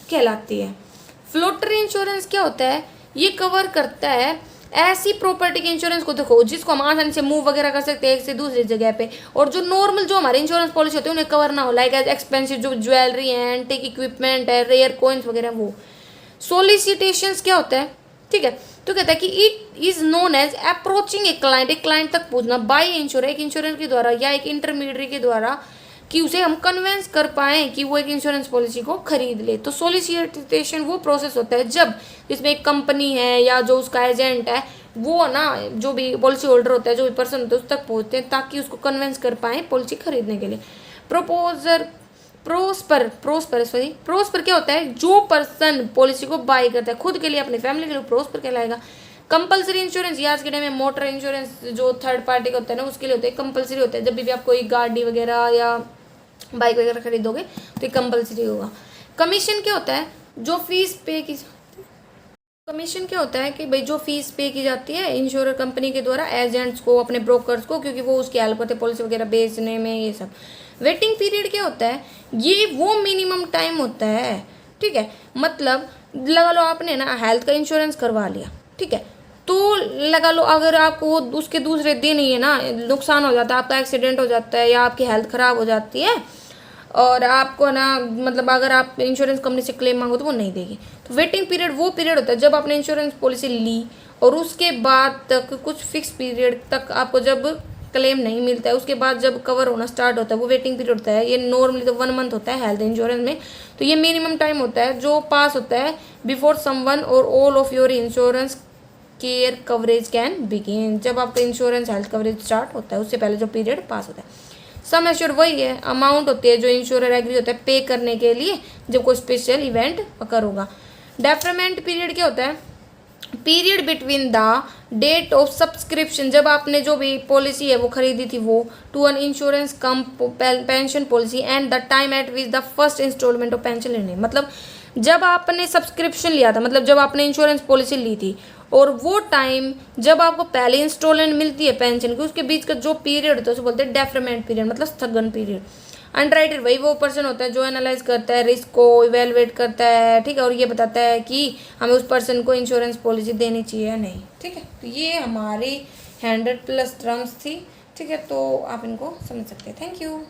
कहलाती है। फ्लोटर इंश्योरेंस क्या होता है, ये कवर करता है ऐसी प्रॉपर्टी के इंश्योरेंस को, देखो जिसको हम आसानी से मूव वगैरह कर सकते हैं एक से दूसरी जगह पे, और जो नॉर्मल जो हमारे इंश्योरेंस पॉलिसी होती है उन्हें कवर ना हो, लाइक एज एक्सपेंसिव जो ज्वेलरी है, एंटीक इक्विपमेंट है, रेयर कॉइन्स वगैरह वो। सोलिसिटेशंस क्या होता है, ठीक है, तो कहता है कि it is known as approaching a client तक पहुंचना बाय इंश्योर, एक इंश्योरेंस के द्वारा या एक इंटरमीडियरी के द्वारा, कि उसे हम कन्वेंस कर पाएँ कि वो एक इंश्योरेंस पॉलिसी को खरीद ले। तो सोलिसिटेशन वो प्रोसेस होता है जब जिसमें एक कंपनी है या जो उसका एजेंट है वो ना जो भी पॉलिसी होल्डर होता है, जो भी पर्सन होता है उस तक पहुँचते हैं ताकि उसको कन्वेंस कर पाएँ पॉलिसी खरीदने के लिए। प्रोस्पर क्या होता है, जो पर्सन पॉलिसी को बाय करता है खुद के लिए अपनी फैमिली के लिए, प्रोस्पर कहलाएगा। कंपलसरी इंश्योरेंस, ये आज के टाइम में मोटर इंश्योरेंस जो थर्ड पार्टी का होता है ना उसके लिए होता है, कंपलसरी होता है। जब भी आप कोई गाड़ी वगैरह या बाइक वगैरह खरीदोगे तो ये कंपलसरी होगा। कमीशन क्या होता है, जो फीस पे की, कमीशन क्या होता है कि भाई जो फीस पे की जाती है इंश्योर कंपनी के द्वारा एजेंट्स को, अपने ब्रोकर्स को, क्योंकि वो उसकी हेल्प करते हैं पॉलिसी वगैरह बेचने में, ये सब। वेटिंग पीरियड क्या होता है, ये वो मिनिमम टाइम होता है, ठीक है, मतलब लगा लो आपने ना हेल्थ का इंश्योरेंस करवा लिया, ठीक है, तो लगा लो अगर आपको उसके दूसरे दिन ही है ना नुकसान हो जाता है, आपका एक्सीडेंट हो जाता है या आपकी हेल्थ ख़राब हो जाती है और आपको ना मतलब अगर आप इंश्योरेंस कंपनी से क्लेम मांगो तो वो नहीं देगी। तो वेटिंग पीरियड वो पीरियड होता है जब आपने इंश्योरेंस पॉलिसी ली और उसके बाद तक कुछ फिक्स पीरियड तक आपको जब क्लेम नहीं मिलता है, उसके बाद जब कवर होना स्टार्ट होता है वो वेटिंग पीरियड होता है। ये नॉर्मली तो 1 मंथ होता है हेल्थ इंश्योरेंस में, तो ये मिनिमम टाइम होता है जो पास होता है बिफोर समवन और all of your insurance care coverage can begin, जब आपका इंश्योरेंस हेल्थ कवरेज स्टार्ट होता है उससे पहले जो पीरियड पास होता है। सम एश्योर वही है, अमाउंट होती है जो इंश्योरर एग्री होता है पे करने के लिए जब कोई स्पेशल इवेंट अकर होगा। डेफरमेंट पीरियड क्या होता है, period between the date of subscription, जब आपने जो भी पॉलिसी है वो खरीदी थी वो, to an insurance cum pension policy and the time at which the first instalment of pension लेने, मतलब जब आपने सब्सक्रिप्शन लिया था, मतलब जब आपने इंश्योरेंस पॉलिसी ली थी और वो टाइम जब आपको पहले इंस्टॉलमेंट मिलती है पेंशन की, उसके बीच का जो पीरियड होता है उसे बोलते हैं डेफरमेंट पीरियड, मतलब स्थगन पीरियड। अंडरराइटर वही वो पर्सन होता है जो एनालाइज करता है रिस्क को, इवेलुएट करता है, ठीक है, और ये बताता है कि हमें उस पर्सन को इंश्योरेंस पॉलिसी देनी चाहिए या नहीं, ठीक है। तो ये हमारी 100+ टर्म्स थी, ठीक है, तो आप इनको समझ सकते हैं। Thank you.